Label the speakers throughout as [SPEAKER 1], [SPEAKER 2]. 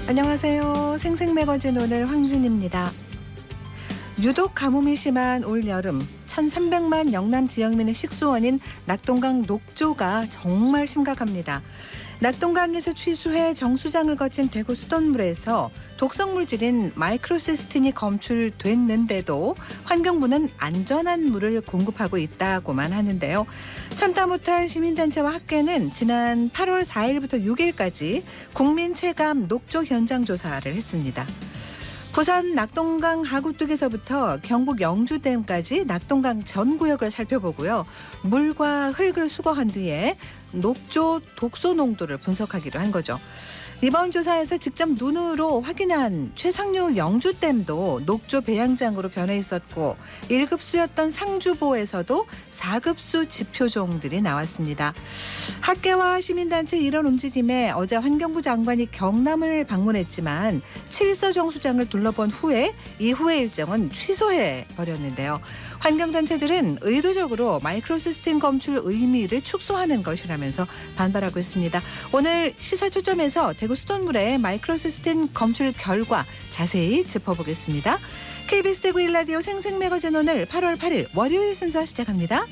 [SPEAKER 1] 안녕하세요. 생생매거진 오늘 황진입니다. 유독 가뭄이 심한 올여름 1,300만 영남 지역민의 식수원인 낙동강 녹조가 정말 심각합니다. 낙동강에서 취수해 정수장을 거친 대구 수돗물에서 독성 물질인 마이크로시스틴이 검출됐는데도 환경부는 안전한 물을 공급하고 있다고만 하는데요. 참다 못한 시민단체와 학계는 지난 8월 4일부터 6일까지 국민 체감 녹조 현장 조사를 했습니다. 부산 낙동강 하구뚝에서부터 경북 영주댐까지 낙동강 전 구역을 살펴보고요. 물과 흙을 수거한 뒤에 녹조 독소 농도를 분석하기로 한 거죠. 이번 조사에서 직접 눈으로 확인한 최상류 영주댐도 녹조 배양장으로 변해 있었고 1급수였던 상주보에서도 4급수 지표종들이 나왔습니다. 학계와 시민단체 이런 움직임에 어제 환경부 장관이 경남을 방문했지만 칠서 정수장을 둘러본 후에 이후의 일정은 취소해버렸는데요. 환경단체들은 의도적으로 마이크로시스틴 검출 의미를 축소하는 것이라면서 반발하고 있습니다. 오늘 시사초점에서 대구 수돗물의 마이크로시스틴 검출 결과 자세히 짚어보겠습니다. KBS 대구 1라디오 생생매거진 오늘 8월 8일 월요일 순서 시작합니다.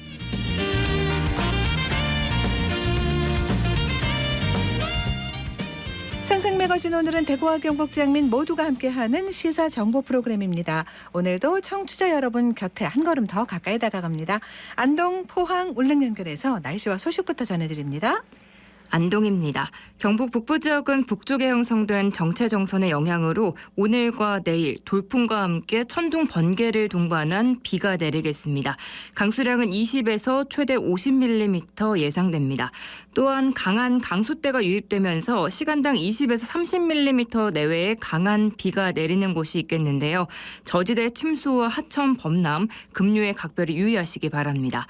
[SPEAKER 1] 생생매거진 오늘은 대구와 경북 지역민 모두가 함께하는 시사 정보 프로그램입니다. 오늘도 청취자 여러분 곁에 한 걸음 더 가까이 다가갑니다. 안동, 포항, 울릉 연결해서 날씨와 소식부터 전해드립니다.
[SPEAKER 2] 안동입니다. 경북 북부 지역은 북쪽에 형성된 정체정선의 영향으로 오늘과 내일 돌풍과 함께 천둥 번개를 동반한 비가 내리겠습니다. 강수량은 20에서 최대 50mm 예상됩니다. 또한 강한 강수대가 유입되면서 시간당 20에서 30mm 내외의 강한 비가 내리는 곳이 있겠는데요. 저지대 침수와 하천 범람, 급류에 각별히 유의하시기 바랍니다.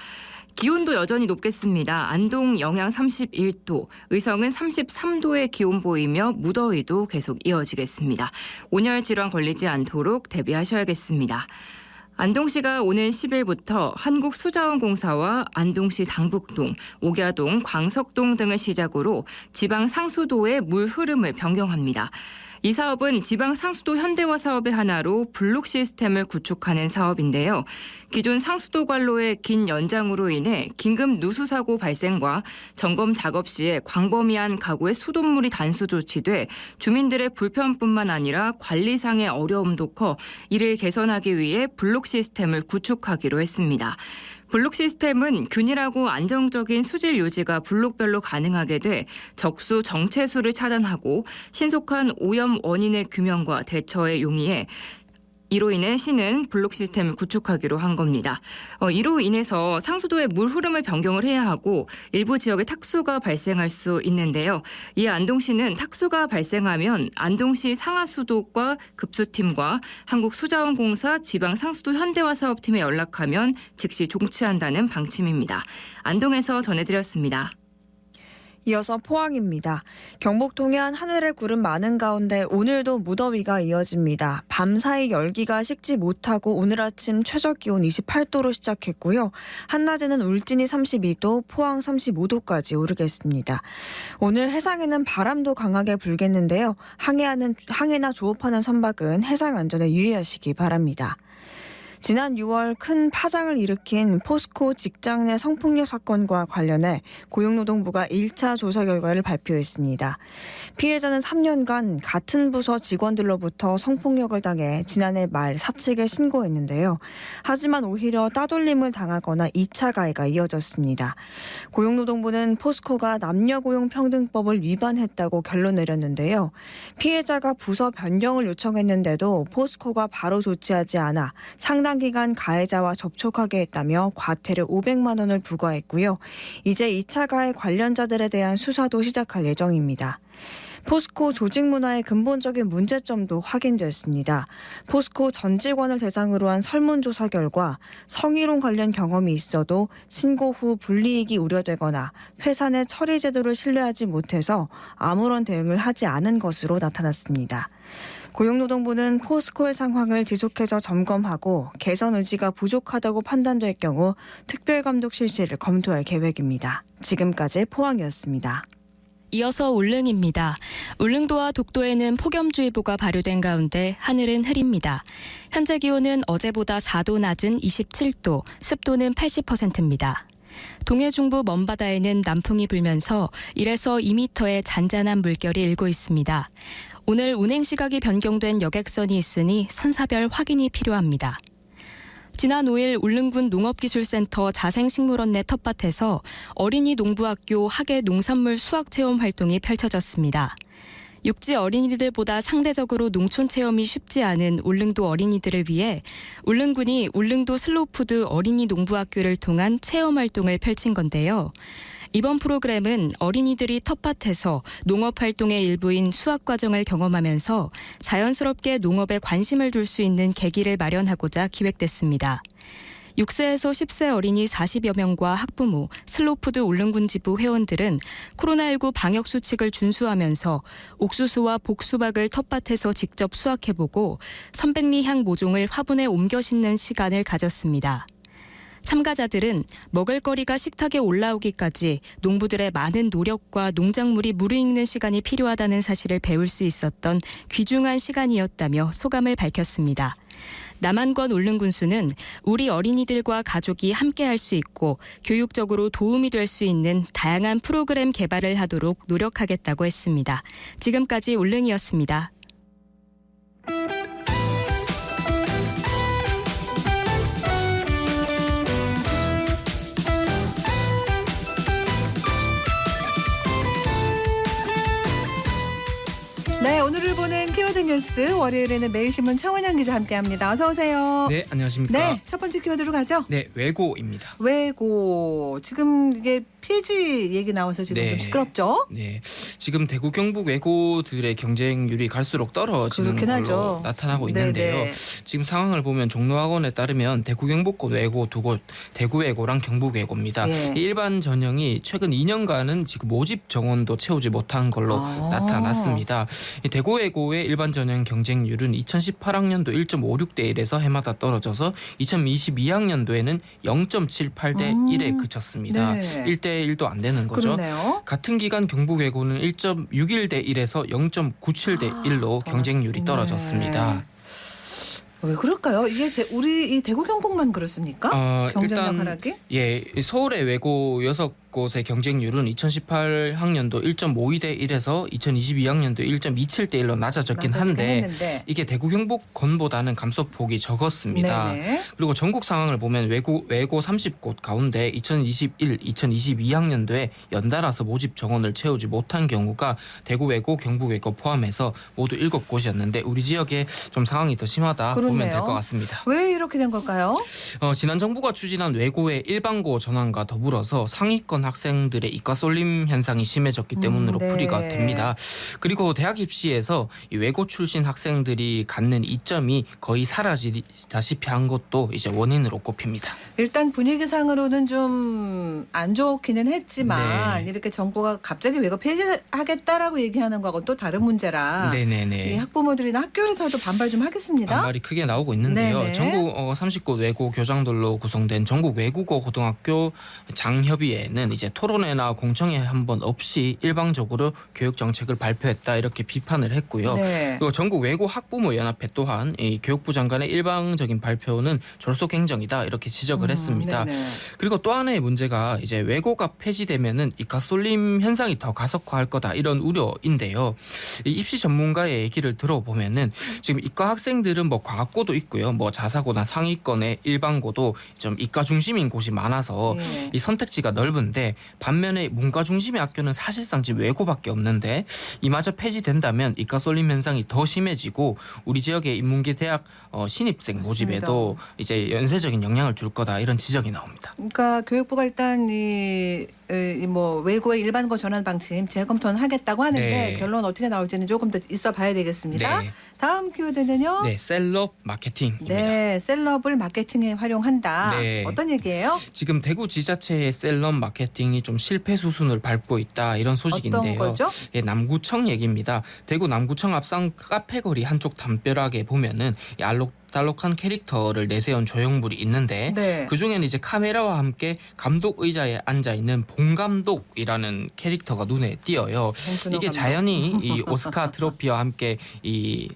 [SPEAKER 2] 기온도 여전히 높겠습니다. 안동 영양 31도, 의성은 33도의 기온 보이며 무더위도 계속 이어지겠습니다. 온열 질환 걸리지 않도록 대비하셔야겠습니다. 안동시가 오는 10일부터 한국수자원공사와 안동시 당북동, 옥야동, 광석동 등을 시작으로 지방 상수도의 물 흐름을 변경합니다. 이 사업은 지방 상수도 현대화 사업의 하나로 블록 시스템을 구축하는 사업인데요. 기존 상수도 관로의 긴 연장으로 인해 긴급 누수 사고 발생과 점검 작업 시에 광범위한 가구의 수돗물이 단수 조치돼 주민들의 불편뿐만 아니라 관리상의 어려움도 커 이를 개선하기 위해 블록 시스템을 구축하기로 했습니다. 블록 시스템은 균일하고 안정적인 수질 유지가 블록별로 가능하게 돼 적수 정체수를 차단하고 신속한 오염 원인의 규명과 대처에 용이해 이로 인해 시는 블록 시스템을 구축하기로 한 겁니다. 이로 인해서 상수도의 물 흐름을 변경을 해야 하고 일부 지역에 탁수가 발생할 수 있는데요. 이에 안동시는 탁수가 발생하면 안동시 상하수도과 급수팀과 한국수자원공사 지방상수도 현대화 사업팀에 연락하면 즉시 종치한다는 방침입니다. 안동에서 전해드렸습니다.
[SPEAKER 3] 이어서 포항입니다. 경북 동해안 하늘에 구름 많은 가운데 오늘도 무더위가 이어집니다. 밤사이 열기가 식지 못하고 오늘 아침 최저기온 28도로 시작했고요. 한낮에는 울진이 32도, 포항 35도까지 오르겠습니다. 오늘 해상에는 바람도 강하게 불겠는데요. 항해나 조업하는 선박은 해상 안전에 유의하시기 바랍니다. 지난 6월 큰 파장을 일으킨 포스코 직장 내 성폭력 사건과 관련해 고용노동부가 1차 조사 결과를 발표했습니다. 피해자는 3년간 같은 부서 직원들로부터 성폭력을 당해 지난해 말 사측에 신고했는데요. 하지만 오히려 따돌림을 당하거나 2차 가해가 이어졌습니다. 고용노동부는 포스코가 남녀고용평등법을 위반했다고 결론 내렸는데요. 피해자가 부서 변경을 요청했는데도 포스코가 바로 조치하지 않아 상당 기간 가해자와 접촉하게 했다며 과태료 500만 원을 부과했고요. 이제 2차 가해 관련자들에 대한 수사도 시작할 예정입니다. 포스코 조직 문화의 근본적인 문제점도 확인됐습니다. 포스코 전 직원을 대상으로 한 설문조사 결과 성희롱 관련 경험이 있어도 신고 후 불이익이 우려되거나 회사 내 처리 제도를 신뢰하지 못해서 아무런 대응을 하지 않은 것으로 나타났습니다. 고용노동부는 포스코의 상황을 지속해서 점검하고 개선 의지가 부족하다고 판단될 경우 특별감독 실시를 검토할 계획입니다. 지금까지 포항이었습니다.
[SPEAKER 4] 이어서 울릉입니다. 울릉도와 독도에는 폭염주의보가 발효된 가운데 하늘은 흐립니다. 현재 기온은 어제보다 4도 낮은 27도, 습도는 80%입니다. 동해 중부 먼바다에는 남풍이 불면서 1에서 2m의 잔잔한 물결이 일고 있습니다. 오늘 운행 시각이 변경된 여객선이 있으니 선사별 확인이 필요합니다. 지난 5일 울릉군 농업기술센터 자생식물원 내 텃밭에서 어린이 농부학교 학예 농산물 수학체험 활동이 펼쳐졌습니다. 육지 어린이들보다 상대적으로 농촌 체험이 쉽지 않은 울릉도 어린이들을 위해 울릉군이 울릉도 슬로푸드 어린이 농부학교를 통한 체험 활동을 펼친 건데요. 이번 프로그램은 어린이들이 텃밭에서 농업활동의 일부인 수학과정을 경험하면서 자연스럽게 농업에 관심을 둘 수 있는 계기를 마련하고자 기획됐습니다. 6세에서 10세 어린이 40여 명과 학부모, 슬로푸드 울릉군 지부 회원들은 코로나19 방역수칙을 준수하면서 옥수수와 복수박을 텃밭에서 직접 수확해보고 선백리향 모종을 화분에 옮겨 심는 시간을 가졌습니다. 참가자들은 먹을거리가 식탁에 올라오기까지 농부들의 많은 노력과 농작물이 무르익는 시간이 필요하다는 사실을 배울 수 있었던 귀중한 시간이었다며 소감을 밝혔습니다. 남한권 울릉군수는 우리 어린이들과 가족이 함께할 수 있고 교육적으로 도움이 될 수 있는 다양한 프로그램 개발을 하도록 노력하겠다고 했습니다. 지금까지 울릉이었습니다.
[SPEAKER 1] 네, 오늘을 보는 키워드 뉴스 월요일에는 매일신문 청원영 기자 함께합니다. 어서 오세요.
[SPEAKER 5] 네, 안녕하십니까.
[SPEAKER 1] 네, 첫 번째 키워드로 가죠.
[SPEAKER 5] 네, 외고입니다.
[SPEAKER 1] 외고. 지금 이게 폐지 얘기 나와서 지금
[SPEAKER 5] 네.
[SPEAKER 1] 좀 시끄럽죠?
[SPEAKER 5] 네, 지금 대구 경북 외고들의 경쟁률이 갈수록 떨어지는
[SPEAKER 1] 그렇긴
[SPEAKER 5] 걸로
[SPEAKER 1] 하죠.
[SPEAKER 5] 나타나고
[SPEAKER 1] 네네.
[SPEAKER 5] 있는데요. 지금 상황을 보면 종로학원에 따르면 대구 경북권 외고 두 곳, 대구 외고랑 경북 외고입니다.
[SPEAKER 1] 예.
[SPEAKER 5] 이 일반 전형이 최근 2년간은 지금 모집 정원도 채우지 못한 걸로 나타났습니다. 이 대구 외고의 일반 전형 경쟁률은 2018학년도 1.56대 1에서 해마다 떨어져서 2022학년도에는 0.78대 1에 그쳤습니다.
[SPEAKER 1] 네.
[SPEAKER 5] 1대 1도 안 되는 거죠.
[SPEAKER 1] 그러네요.
[SPEAKER 5] 같은 기간 경북 외고는 1.61대 1에서 0.97대 1로 경쟁률이 떨어졌습니다.
[SPEAKER 1] 왜 그럴까요? 이게 우리 이 대구 경북만 그렇습니까? 경쟁력
[SPEAKER 5] 일단
[SPEAKER 1] 하락이?
[SPEAKER 5] 예, 서울의 외고 6곳의 경쟁률은 2018학년도 1.52대 1에서 2022학년도 1.27대 1로 낮아졌긴 한데
[SPEAKER 1] 했는데.
[SPEAKER 5] 이게 대구 경북권보다는 감소폭이 적었습니다.
[SPEAKER 1] 네네.
[SPEAKER 5] 그리고 전국 상황을 보면 외고 30곳 가운데 2021, 2022학년도에 연달아서 모집 정원을 채우지 못한 경우가 대구 외고, 경북 외고 포함해서 모두 7곳이었는데 우리 지역에 좀 상황이 더 심하다 보면 될 것 같습니다.
[SPEAKER 1] 왜 이렇게 된 걸까요?
[SPEAKER 5] 지난 정부가 추진한 외고의 일반고 전환과 더불어서 상위권 학생들의 이과 쏠림 현상이 심해졌기 때문으로
[SPEAKER 1] 네.
[SPEAKER 5] 풀이가 됩니다. 그리고 대학 입시에서 이 외고 출신 학생들이 갖는 이점이 거의 사라지다시피 한 것도 이제 원인으로 꼽힙니다.
[SPEAKER 1] 일단 분위기상으로는 좀 안 좋기는 했지만
[SPEAKER 5] 네.
[SPEAKER 1] 이렇게 정부가 갑자기 외고 폐지하겠다라고 얘기하는 거하고 또 다른 문제라
[SPEAKER 5] 네네네.
[SPEAKER 1] 이 학부모들이나 학교에서도 반발 좀 하겠습니다.
[SPEAKER 5] 반발이 크게 나오고 있는데요.
[SPEAKER 1] 네네.
[SPEAKER 5] 전국 30곳 외고 교장들로 구성된 전국 외국어 고등학교 장협의회는 이제 토론회나 공청회 한 번 없이 일방적으로 교육 정책을 발표했다 이렇게 비판을 했고요.
[SPEAKER 1] 네.
[SPEAKER 5] 그리고 전국 외고 학부모 연합회 또한 이 교육부 장관의 일방적인 발표는 졸속행정이다 이렇게 지적을 했습니다.
[SPEAKER 1] 네네.
[SPEAKER 5] 그리고 또 하나의 문제가 이제 외고가 폐지되면은 이 가쏠림 현상이 더 가속화할 거다 이런 우려인데요. 이 입시 전문가의 얘기를 들어보면은 지금 이과 학생들은 뭐 과학고도 있고요, 뭐 자사고나 상위권의 일반고도 좀 이과 중심인 곳이 많아서
[SPEAKER 1] 네.
[SPEAKER 5] 이 선택지가 넓은데 반면에 문과 중심의 학교는 사실상 지금 외고밖에 없는데 이마저 폐지된다면 이과 쏠림 현상이 더 심해지고 우리 지역의 인문계 대학 신입생 모집에도 이제 연쇄적인 영향을 줄 거다 이런 지적이 나옵니다.
[SPEAKER 1] 그러니까 교육부가 일단 뭐 외고의 일반고 전환 방침 재검토는 하겠다고 하는데
[SPEAKER 5] 네.
[SPEAKER 1] 결론 어떻게 나올지는 조금 더 있어 봐야 되겠습니다.
[SPEAKER 5] 네.
[SPEAKER 1] 다음 키워드는요.
[SPEAKER 5] 네, 셀럽 마케팅입니다.
[SPEAKER 1] 네, 셀럽을 마케팅에 활용한다.
[SPEAKER 5] 네.
[SPEAKER 1] 어떤 얘기예요?
[SPEAKER 5] 지금 대구 지자체의 셀럽 마케팅이 좀 실패 수순을 밟고 있다 이런 소식인데요.
[SPEAKER 1] 어떤 거죠?
[SPEAKER 5] 예, 남구청 얘기입니다. 대구 남구청 앞산 카페거리 한쪽 담벼락에 보면은 이 알록달록한 캐릭터를 내세운 조형물이 있는데
[SPEAKER 1] 네.
[SPEAKER 5] 그 중에는 이제 카메라와 함께 감독 의자에 앉아 있는 봉 감독이라는 캐릭터가 눈에 띄어요.
[SPEAKER 1] 봉준호
[SPEAKER 5] 이게
[SPEAKER 1] 감독.
[SPEAKER 5] 자연히 이 오스카 트로피와 함께 이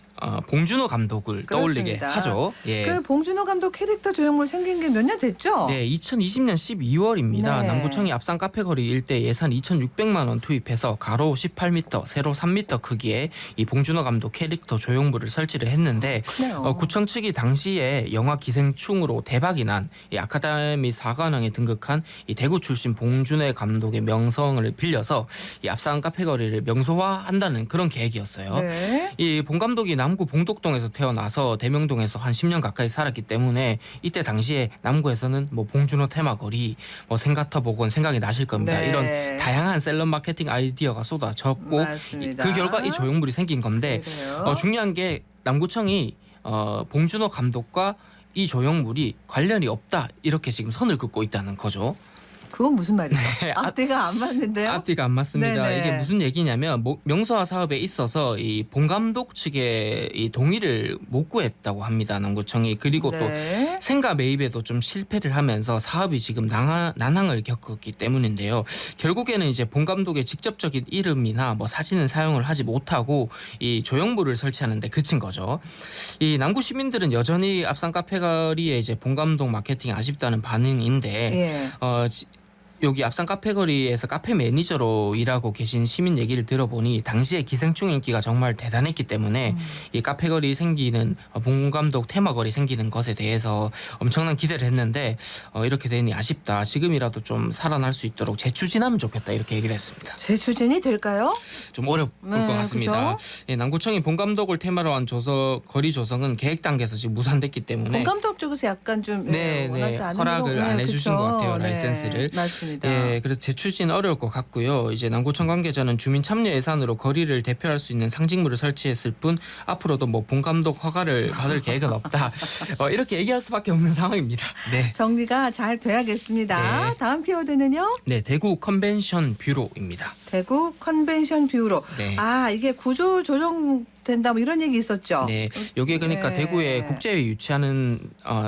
[SPEAKER 5] 봉준호 감독을 떠올리게
[SPEAKER 1] 그렇습니다.
[SPEAKER 5] 하죠. 예.
[SPEAKER 1] 그 봉준호 감독 캐릭터 조형물 생긴 게 몇 년 됐죠?
[SPEAKER 5] 네, 2020년 12월입니다.
[SPEAKER 1] 네.
[SPEAKER 5] 남구청이 앞산 카페거리 일대 예산 2,600만 원 투입해서 가로 18m, 세로 3m 크기의 이 봉준호 감독 캐릭터 조형물을 설치를 했는데
[SPEAKER 1] 그래요.
[SPEAKER 5] 구청 측이 당시에 영화 기생충으로 대박이 난 이 아카데미 사관왕에 등극한 이 대구 출신 봉준호 감독의 명성을 빌려서 이 앞산 카페거리를 명소화한다는 그런 계획이었어요.
[SPEAKER 1] 네.
[SPEAKER 5] 이 봉 감독이 남구 봉독동에서 태어나서 대명동에서 한 10년 가까이 살았기 때문에 이때 당시에 남구에서는 뭐 봉준호 테마거리, 뭐 생가터복원 생각이 나실 겁니다.
[SPEAKER 1] 네.
[SPEAKER 5] 이런 다양한 셀럽 마케팅 아이디어가 쏟아졌고
[SPEAKER 1] 맞습니다.
[SPEAKER 5] 그 결과 이 조형물이 생긴 건데
[SPEAKER 1] 그래요?
[SPEAKER 5] 중요한 게 남구청이 봉준호 감독과 이 조형물이 관련이 없다 이렇게 지금 선을 긋고 있다는 거죠.
[SPEAKER 1] 그건 무슨 말이죠? 앞뒤가 안 맞는데요?
[SPEAKER 5] 앞뒤가 안 맞습니다.
[SPEAKER 1] 네네.
[SPEAKER 5] 이게 무슨 얘기냐면 명소화 사업에 있어서 이 봉 감독 측의 이 동의를 못 구했다고 합니다. 남구청이. 그리고 또
[SPEAKER 1] 네.
[SPEAKER 5] 생가 매입에도 좀 실패를 하면서 사업이 지금 난항을 겪었기 때문인데요. 결국에는 이제 봉 감독의 직접적인 이름이나 뭐 사진은 사용을 하지 못하고 이 조형물을 설치하는 데 그친 거죠. 이 남구 시민들은 여전히 앞산 카페거리에 이제 봉 감독 마케팅 아쉽다는 반응인데
[SPEAKER 1] 예.
[SPEAKER 5] 여기 앞산 카페거리에서 카페 매니저로 일하고 계신 시민 얘기를 들어보니 당시에 기생충 인기가 정말 대단했기 때문에 이 카페거리 생기는 봉 감독 테마거리 생기는 것에 대해서 엄청난 기대를 했는데 이렇게 되니 아쉽다. 지금이라도 좀 살아날 수 있도록 재추진하면 좋겠다 이렇게 얘기를 했습니다.
[SPEAKER 1] 재추진이 될까요?
[SPEAKER 5] 좀 어려울
[SPEAKER 1] 네,
[SPEAKER 5] 것 같습니다. 예, 남구청이 봉 감독을 테마로 한 거리 조성은 계획 단계에서 지금 무산됐기 때문에
[SPEAKER 1] 봉 감독 쪽에서 약간 좀
[SPEAKER 5] 네,
[SPEAKER 1] 원하지 않은
[SPEAKER 5] 허락을
[SPEAKER 1] 거-
[SPEAKER 5] 안 해주신
[SPEAKER 1] 그쵸.
[SPEAKER 5] 것 같아요,
[SPEAKER 1] 네,
[SPEAKER 5] 라이센스를.
[SPEAKER 1] 맞습니다.
[SPEAKER 5] 예, 그래서 재추진 어려울 것 같고요. 이제 남구청 관계자는 주민 참여 예산으로 거리를 대표할 수 있는 상징물을 설치했을 뿐 앞으로도 뭐 봉 감독 허가를 받을 계획은 없다. 이렇게 얘기할 수밖에 없는 상황입니다. 네.
[SPEAKER 1] 정리가 잘 돼야겠습니다.
[SPEAKER 5] 네.
[SPEAKER 1] 다음 키워드는요.
[SPEAKER 5] 네, 대구 컨벤션 뷰로입니다.
[SPEAKER 1] 대구 컨벤션 뷰로.
[SPEAKER 5] 네.
[SPEAKER 1] 이게 구조 조정된다 뭐 이런 얘기 있었죠.
[SPEAKER 5] 네, 여기에 그러니까
[SPEAKER 1] 네.
[SPEAKER 5] 대구에 국제회의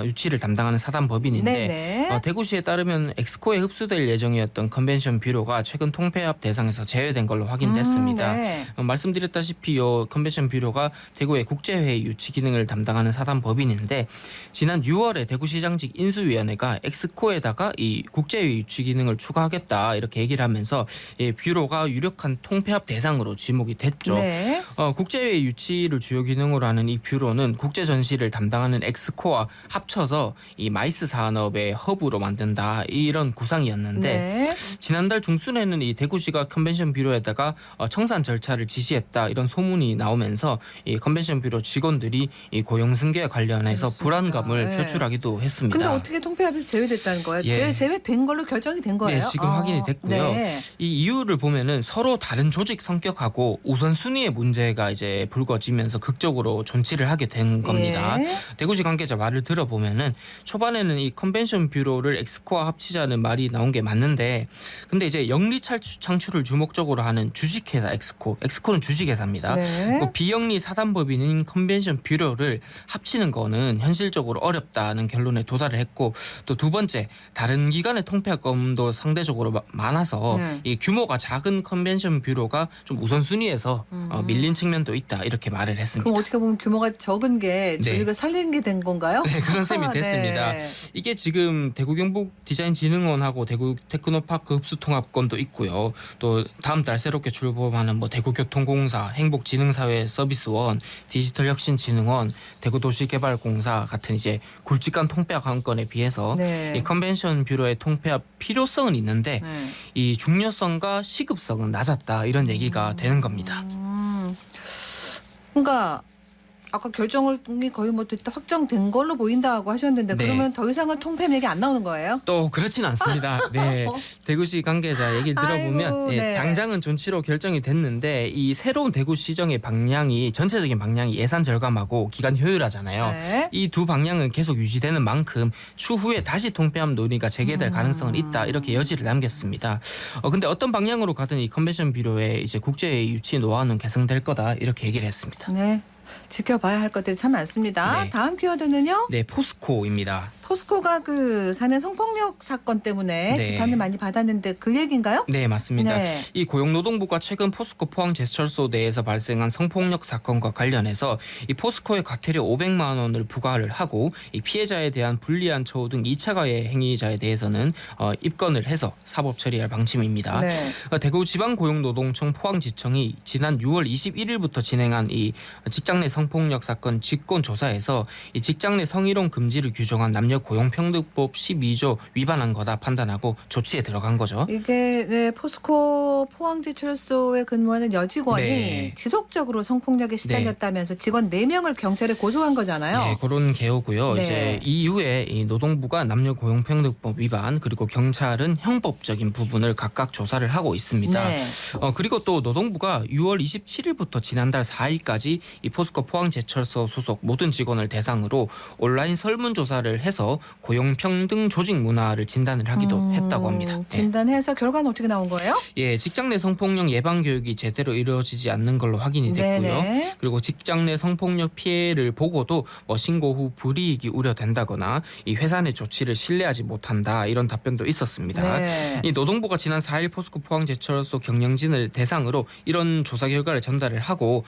[SPEAKER 5] 유치를 담당하는 사단법인인데
[SPEAKER 1] 네네.
[SPEAKER 5] 대구시에 따르면 엑스코에 흡수될 예정이었던 컨벤션 뷰로가 최근 통폐합 대상에서 제외된 걸로 확인됐습니다.
[SPEAKER 1] 네.
[SPEAKER 5] 말씀드렸다시피 이 컨벤션 뷰로가 대구의 국제회의 유치 기능을 담당하는 사단법인인데 지난 6월에 대구시장직 인수위원회가 엑스코에다가 이 국제회의 유치 기능을 추가하겠다 이렇게 얘기를 하면서 이 뷰로가 유력한 통폐합 대상으로 지목이 됐죠.
[SPEAKER 1] 네.
[SPEAKER 5] 국제회의 유치를 주요 기능으로 하는 이 뷰로는 국제 전시를 담당하는 엑스코와 합쳐서 이 마이스 산업의 허브로 만든다 이런 구상이었는데
[SPEAKER 1] 네.
[SPEAKER 5] 지난달 중순에는 이 대구시가 컨벤션 뷰로에다가 청산 절차를 지시했다 이런 소문이 나오면서 이 컨벤션 뷰로 직원들이 이 고용 승계에 관련해서
[SPEAKER 1] 그렇습니다.
[SPEAKER 5] 불안감을
[SPEAKER 1] 네.
[SPEAKER 5] 표출하기도 했습니다.
[SPEAKER 1] 근데 어떻게 통폐합에서 제외됐다는 거예요?
[SPEAKER 5] 예.
[SPEAKER 1] 제외된 걸로 결정이 된 거예요?
[SPEAKER 5] 네, 지금 확인이 됐고요.
[SPEAKER 1] 네.
[SPEAKER 5] 이 이유를 보면은 서로 다른 조직 성격하고 우선순위의 문제가 이제 불거지면서 극적으로 존치를 하게 된 겁니다.
[SPEAKER 1] 예.
[SPEAKER 5] 대구시 관계자 말을 들어보면은 초반에는 이 컨벤션 뷰로를 엑스코와 합치자는 말이 나온 게 맞는데 근데 이제 영리 창출을 주목적으로 하는 주식회사 엑스코는 주식회사입니다.
[SPEAKER 1] 네.
[SPEAKER 5] 그 비영리 사단법인인 컨벤션 뷰로를 합치는 거는 현실적으로 어렵다는 결론에 도달을 했고 또 두 번째 다른 기관의 통폐합금도 상대적으로 많아서
[SPEAKER 1] 네.
[SPEAKER 5] 이 규모가 작은 컨벤션 뷰로가 좀 우선순위에서 밀린 측면도 있다 이렇게 말을 했습니다.
[SPEAKER 1] 그럼 어떻게 보면 규모가 적은 게
[SPEAKER 5] 네.
[SPEAKER 1] 조직을 살리는 게 된 건가요?
[SPEAKER 5] 네, 그런 셈이 됐습니다.
[SPEAKER 1] 네.
[SPEAKER 5] 이게 지금 대구 경북 디자인진흥원하고 대구 테크노파크 흡수통합권도 있고요. 또 다음 달 새롭게 출범하는 뭐 대구교통공사, 행복진흥사회 서비스원, 디지털혁신진흥원, 대구도시개발공사 같은 이제 굵직한 통폐합 관건에 비해서
[SPEAKER 1] 네.
[SPEAKER 5] 이 컨벤션 뷰로의 통폐합 필요성은 있는데
[SPEAKER 1] 네.
[SPEAKER 5] 이 중요성과 시급성은 낮았다 이런 얘기가 되는 겁니다.
[SPEAKER 1] 그러니까 아까 결정이 거의 뭐 됐다 확정된 걸로 보인다고 하셨는데
[SPEAKER 5] 네.
[SPEAKER 1] 그러면 더 이상은 통폐합 얘기 안 나오는 거예요?
[SPEAKER 5] 또 그렇진 않습니다. 네, 대구시 관계자 얘기를 들어보면
[SPEAKER 1] 아이고, 네.
[SPEAKER 5] 당장은 존치로 결정이 됐는데 이 새로운 대구시정의 방향이 전체적인 방향이 예산 절감하고 기간 효율화잖아요.
[SPEAKER 1] 네.
[SPEAKER 5] 이 두 방향은 계속 유지되는 만큼 추후에 다시 통폐합 논의가 재개될 가능성은 있다 이렇게 여지를 남겼습니다. 근데 어떤 방향으로 가든 이 컨벤션 뷰로의 이제 국제회의 유치 노하우는 개선될 거다 이렇게 얘기를 했습니다.
[SPEAKER 1] 네. 지켜봐야 할 것들이 참 많습니다.
[SPEAKER 5] 네.
[SPEAKER 1] 다음 키워드는요.
[SPEAKER 5] 네, 포스코입니다.
[SPEAKER 1] 포스코가 그 사내 성폭력 사건 때문에
[SPEAKER 5] 네.
[SPEAKER 1] 지탄을 많이 받았는데 그 얘기인가요?
[SPEAKER 5] 네, 맞습니다.
[SPEAKER 1] 네.
[SPEAKER 5] 이 고용노동부가 최근 포스코 포항제철소 내에서 발생한 성폭력 사건과 관련해서 이 포스코에 과태료 500만 원을 부과를 하고 이 피해자에 대한 불리한 처우 등 2차 가해 행위자에 대해서는 입건을 해서 사법 처리할 방침입니다.
[SPEAKER 1] 네.
[SPEAKER 5] 대구지방고용노동청 포항지청이 지난 6월 21일부터 진행한 이 직장 내 성폭력 사건 직권 조사에서 이 직장 내 성희롱 금지를 규정한 남녀고용평등법 12조 위반한 거다 판단하고 조치에 들어간 거죠.
[SPEAKER 1] 이게 네, 포스코 포항제철소에 근무하는 여직원이
[SPEAKER 5] 네.
[SPEAKER 1] 지속적으로 성폭력에 시달렸다면서 직원 4명을 경찰에 고소한 거잖아요.
[SPEAKER 5] 네, 그런 개요고요.
[SPEAKER 1] 네.
[SPEAKER 5] 이제 이후에 이 노동부가 남녀고용평등법 위반 그리고 경찰은 형법적인 부분을 각각 조사를 하고 있습니다.
[SPEAKER 1] 네.
[SPEAKER 5] 그리고 또 노동부가 6월 27일부터 지난달 4일까지 이 포스코 포항제철소 소속 모든 직원을 대상으로 온라인 설문조사를 해서 고용평등 조직 문화를 진단을 하기도 했다고 합니다. 네.
[SPEAKER 1] 진단해서 결과는 어떻게 나온 거예요?
[SPEAKER 5] 예, 직장 내 성폭력 예방 교육이 제대로 이루어지지 않는 걸로 확인이 됐고요.
[SPEAKER 1] 네네.
[SPEAKER 5] 그리고 직장 내 성폭력 피해를 보고도 신고 후 불이익이 우려된다거나 이 회사 내 조치를 신뢰하지 못한다 이런 답변도 있었습니다.
[SPEAKER 1] 네.
[SPEAKER 5] 이 노동부가 지난 4일 포스코 포항제철소 경영진을 대상으로 이런 조사 결과를 전달을 하고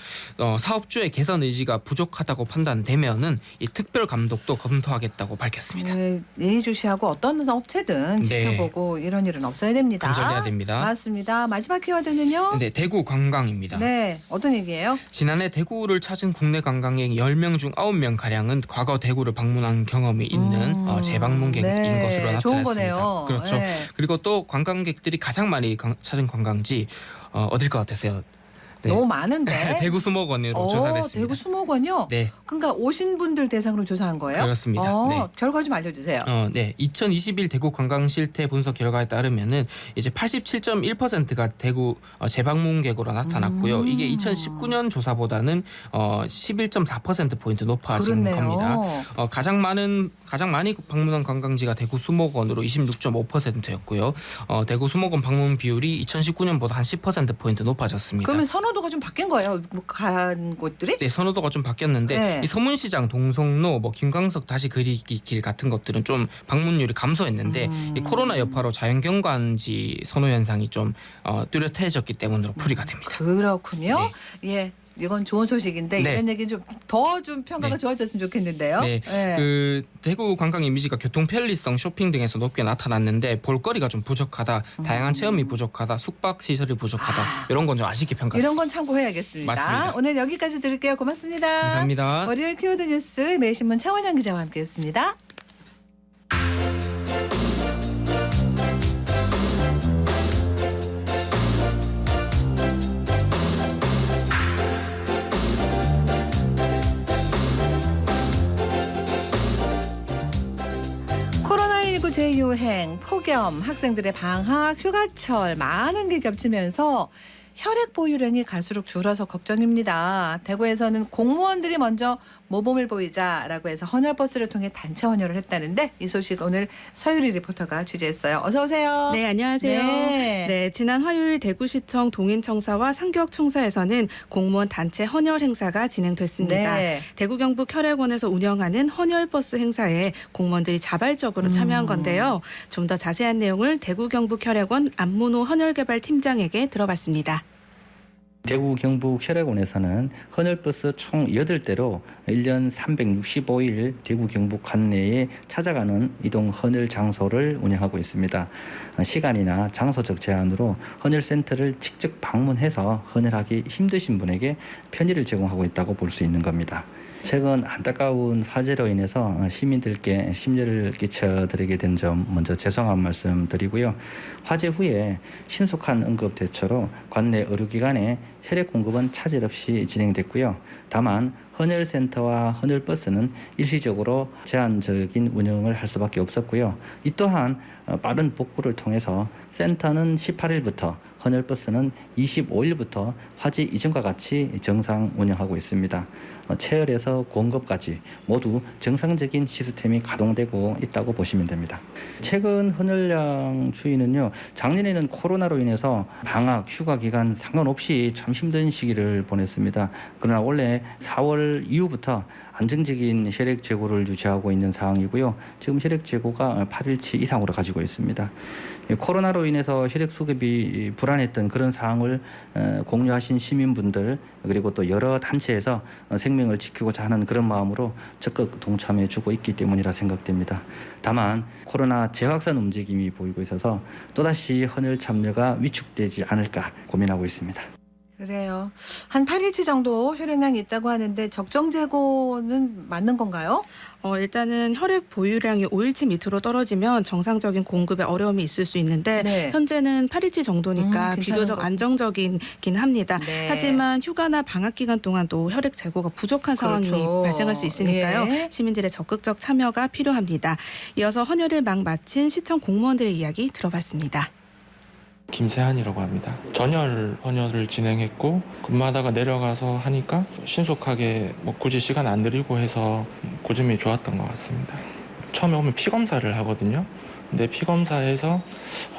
[SPEAKER 5] 사업주의 개선 의지가 부족하다고 판단되면은 이 특별 감독도 검토하겠다고 밝혔습니다.
[SPEAKER 1] 네, 예의주시하고 어떤 업체든
[SPEAKER 5] 네.
[SPEAKER 1] 지켜보고 이런 일은 없어야 됩니다.
[SPEAKER 5] 근절해야 됩니다.
[SPEAKER 1] 맞습니다. 마지막 키워드는요.
[SPEAKER 5] 네, 대구 관광입니다.
[SPEAKER 1] 네, 어떤 얘기예요?
[SPEAKER 5] 지난해 대구를 찾은 국내 관광객 10명 중 9명 가량은 과거 대구를 방문한 경험이 있는 재방문객인
[SPEAKER 1] 네,
[SPEAKER 5] 것으로 나타났습니다.
[SPEAKER 1] 좋은 거네요.
[SPEAKER 5] 그렇죠.
[SPEAKER 1] 네.
[SPEAKER 5] 그리고 또 관광객들이 가장 많이 찾은 관광지 어딜 것 같으세요? 네.
[SPEAKER 1] 너무 많은데.
[SPEAKER 5] 대구 수목원으로 조사됐습니다.
[SPEAKER 1] 대구 수목원요?
[SPEAKER 5] 네,
[SPEAKER 1] 그러니까 오신 분들 대상으로 조사한 거예요?
[SPEAKER 5] 그렇습니다. 네.
[SPEAKER 1] 결과 좀 알려주세요.
[SPEAKER 5] 네. 2021 대구 관광 실태 분석 결과에 따르면은 이제 87.1%가 대구 재방문객으로 나타났고요. 이게 2019년 조사보다는 11.4% 포인트 높아진
[SPEAKER 1] 그렇네요.
[SPEAKER 5] 겁니다. 가장 많이 방문한 관광지가 대구 수목원으로 26.5%였고요. 대구 수목원 방문 비율이 2019년보다 한 10% 포인트 높아졌습니다.
[SPEAKER 1] 그러면 선호도가 좀 바뀐 거예요? 간 곳들이?
[SPEAKER 5] 네, 선호도가 좀 바뀌었는데
[SPEAKER 1] 네.
[SPEAKER 5] 이 서문시장, 동성로, 김광석 다시 그리기 길 같은 것들은 좀 방문율이 감소했는데 이 코로나 여파로 자연경관지 선호 현상이 좀 뚜렷해졌기 때문으로 풀이가 됩니다.
[SPEAKER 1] 그렇군요. 예. 이건 좋은 소식인데
[SPEAKER 5] 네.
[SPEAKER 1] 이런 얘기 좀 더 좀 평가가
[SPEAKER 5] 네.
[SPEAKER 1] 좋아졌으면 좋겠는데요.
[SPEAKER 5] 네, 그 대구 관광 이미지가 교통 편리성, 쇼핑 등에서 높게 나타났는데 볼거리가 좀 부족하다, 다양한 체험이 부족하다, 숙박 시설이 부족하다 이런 건 좀 아쉽게 평가했습니다.
[SPEAKER 1] 이런 건 참고해야겠습니다.
[SPEAKER 5] 맞습니다.
[SPEAKER 1] 오늘 여기까지 들을게요. 고맙습니다.
[SPEAKER 5] 감사합니다.
[SPEAKER 1] 월요일 키워드 뉴스 매일신문 차원영 기자와 함께했습니다. 코로나19 재유행, 폭염, 학생들의 방학, 휴가철 많은 게 겹치면서 혈액 보유량이 갈수록 줄어서 걱정입니다. 대구에서는 공무원들이 먼저 모범을 보이자라고 해서 헌혈버스를 통해 단체 헌혈을 했다는데 이 소식 오늘 서유리 리포터가 취재했어요. 어서 오세요.
[SPEAKER 6] 네, 안녕하세요.
[SPEAKER 1] 네.
[SPEAKER 6] 네, 지난 화요일 대구시청 동인청사와 상교역청사에서는 공무원 단체 헌혈 행사가 진행됐습니다.
[SPEAKER 1] 네.
[SPEAKER 6] 대구 경북 혈액원에서 운영하는 헌혈버스 행사에 공무원들이 자발적으로 참여한 건데요. 좀 더 자세한 내용을 대구 경북 혈액원 안문호 헌혈개발팀장에게 들어봤습니다.
[SPEAKER 7] 대구 경북 혈액원에서는 헌혈버스 총 8대로 1년 365일 대구 경북 관내에 찾아가는 이동 헌혈 장소를 운영하고 있습니다. 시간이나 장소적 제한으로 헌혈센터를 직접 방문해서 헌혈하기 힘드신 분에게 편의를 제공하고 있다고 볼 수 있는 겁니다. 최근 안타까운 화재로 인해서 시민들께 심려를 끼쳐드리게 된 점 먼저 죄송한 말씀 드리고요. 화재 후에 신속한 응급 대처로 관내 의료기관에 혈액 공급은 차질 없이 진행됐고요. 다만 헌혈센터와 헌혈버스는 일시적으로 제한적인 운영을 할 수밖에 없었고요. 이 또한 빠른 복구를 통해서 센터는 18일부터 헌혈버스는 25일부터 화재 이전과 같이 정상 운영하고 있습니다. 체열에서 공급까지 모두 정상적인 시스템이 가동되고 있다고 보시면 됩니다. 최근 헌혈량 추이는요, 작년에는 코로나로 인해서 방학, 휴가 기간 상관없이 참 힘든 시기를 보냈습니다. 그러나 원래 4월 이후부터 안정적인 혈액 재고를 유지하고 있는 상황이고요. 지금 혈액 재고가 8일치 이상으로 가지고 있습니다. 코로나로 인해서 혈액 수급이 불안했던 그런 상황을 공유하신 시민분들 그리고 또 여러 단체에서 생명을 지키고자 하는 그런 마음으로 적극 동참해 주고 있기 때문이라 생각됩니다. 다만 코로나 재확산 움직임이 보이고 있어서 또다시 헌혈 참여가 위축되지 않을까 고민하고 있습니다.
[SPEAKER 1] 그래요. 한 8일치 정도 혈액량이 있다고 하는데 적정 재고는 맞는 건가요?
[SPEAKER 6] 일단은 혈액 보유량이 5일치 밑으로 떨어지면 정상적인 공급에 어려움이 있을 수 있는데
[SPEAKER 1] 네.
[SPEAKER 6] 현재는 8일치 정도니까
[SPEAKER 1] 괜찮은
[SPEAKER 6] 비교적
[SPEAKER 1] 거.
[SPEAKER 6] 안정적이긴 합니다.
[SPEAKER 1] 네.
[SPEAKER 6] 하지만 휴가나 방학 기간 동안도 혈액 재고가 부족한 상황이
[SPEAKER 1] 그렇죠.
[SPEAKER 6] 발생할 수 있으니까요.
[SPEAKER 1] 예.
[SPEAKER 6] 시민들의 적극적 참여가 필요합니다. 이어서 헌혈을 막 마친 시청 공무원들의 이야기 들어봤습니다.
[SPEAKER 8] 김세한이라고 합니다. 전열 헌혈을 진행했고 근무하다가 내려가서 하니까 신속하게 굳이 시간 안 들이고 해서 그 점이 좋았던 것 같습니다. 처음에 오면 피 검사를 하거든요. 근데 피 검사에서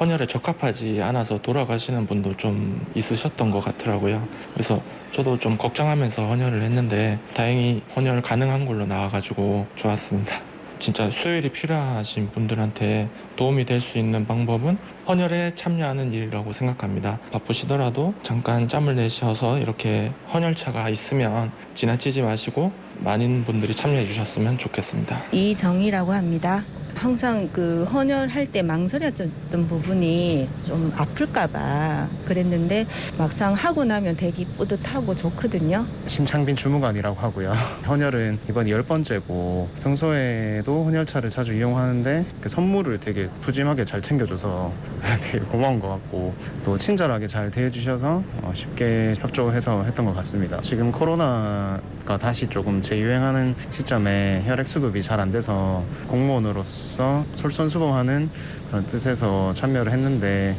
[SPEAKER 8] 헌혈에 적합하지 않아서 돌아가시는 분도 좀 있으셨던 것 같더라고요. 그래서 저도 좀 걱정하면서 헌혈을 했는데 다행히 헌혈 가능한 걸로 나와가지고 좋았습니다. 진짜 수혈이 필요하신 분들한테 도움이 될 수 있는 방법은 헌혈에 참여하는 일이라고 생각합니다. 바쁘시더라도 잠깐 짬을 내셔서 이렇게 헌혈차가 있으면 지나치지 마시고 많은 분들이 참여해 주셨으면 좋겠습니다.
[SPEAKER 9] 이정희라고 합니다. 항상 그 헌혈할 때 망설였던 부분이 좀 아플까봐 그랬는데 막상 하고 나면 되게 뿌듯하고 좋거든요.
[SPEAKER 10] 신창빈 주무관이라고 하고요. 헌혈은 이번이 10번째고 평소에도 헌혈차를 자주 이용하는데 그 선물을 되게 푸짐하게 잘 챙겨줘서 되게 고마운 것 같고 또 친절하게 잘 대해주셔서 쉽게 협조해서 했던 것 같습니다. 지금 코로나가 다시 조금 재유행하는 시점에 혈액 수급이 잘 안 돼서 공무원으로서 솔선수범하는 그런 뜻에서 참여를 했는데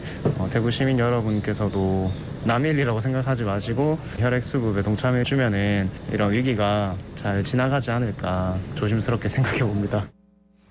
[SPEAKER 10] 대구 시민 여러분께서도 남의 일이라고 생각하지 마시고 혈액 수급에 동참해 주면은 이런 위기가 잘 지나가지 않을까 조심스럽게 생각해 봅니다.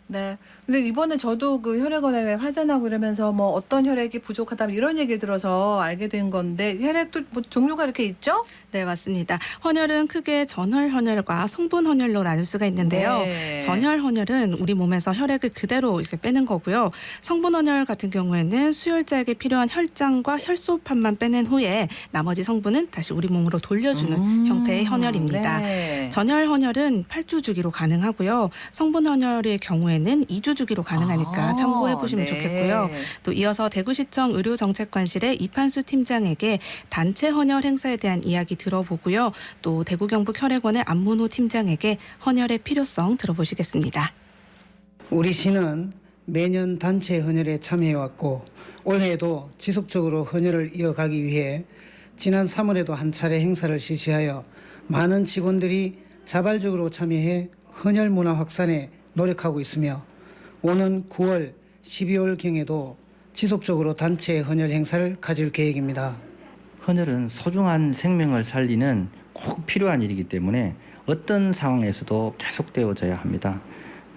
[SPEAKER 1] 네. 근데 이번에 저도 그 혈액원에 화재나고 그러면서 뭐 어떤 혈액이 부족하다 이런 얘기를 들어서 알게 된 건데 혈액도 뭐 종류가 이렇게 있죠?
[SPEAKER 6] 네, 맞습니다. 헌혈은 크게 전혈 헌혈과 성분 헌혈로 나눌 수가 있는데요.
[SPEAKER 1] 네.
[SPEAKER 6] 전혈 헌혈은 우리 몸에서 혈액을 그대로 이제 빼는 거고요. 성분 헌혈 같은 경우에는 수혈자에게 필요한 혈장과 혈소판만 빼낸 후에 나머지 성분은 다시 우리 몸으로 돌려주는 형태의 헌혈입니다.
[SPEAKER 1] 네.
[SPEAKER 6] 전혈 헌혈은 8주 주기로 가능하고요. 성분 헌혈의 경우에는 2주 주기로 가능하니까 참고해 보시면
[SPEAKER 1] 네.
[SPEAKER 6] 좋겠고요. 또 이어서 대구시청 의료정책관실의 이판수 팀장에게 단체 헌혈 행사에 대한 이야기 들어보고요. 또 대구 경북 혈액원의 안문호 팀장에게 헌혈의 필요성 들어보시겠습니다.
[SPEAKER 11] 우리 시는 매년 단체 헌혈에 참여해왔고 올해에도 지속적으로 헌혈을 이어가기 위해 지난 3월에도 한 차례 행사를 실시하여 많은 직원들이 자발적으로 참여해 헌혈 문화 확산에 노력하고 있으며 오는 9월, 12월경에도 지속적으로 단체 헌혈 행사를 가질 계획입니다.
[SPEAKER 7] 헌혈은 소중한 생명을 살리는 꼭 필요한 일이기 때문에 어떤 상황에서도 계속되어져야 합니다.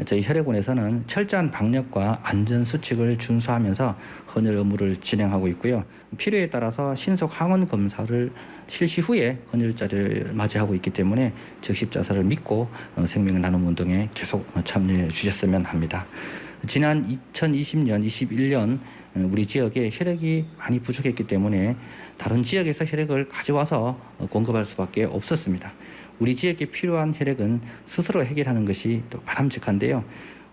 [SPEAKER 7] 저희 혈액원에서는 철저한 방역과 안전 수칙을 준수하면서 헌혈 의무를 진행하고 있고요. 필요에 따라서 신속 항원 검사를 실시 후에 헌혈자를 맞이하고 있기 때문에 적십자사를 믿고 생명 나눔 운동에 계속 참여해 주셨으면 합니다. 지난 2020년, 21년 우리 지역에 혈액이 많이 부족했기 때문에 다른 지역에서 혈액을 가져와서 공급할 수밖에 없었습니다. 우리 지역에 필요한 혈액은 스스로 해결하는 것이 또 바람직한데요.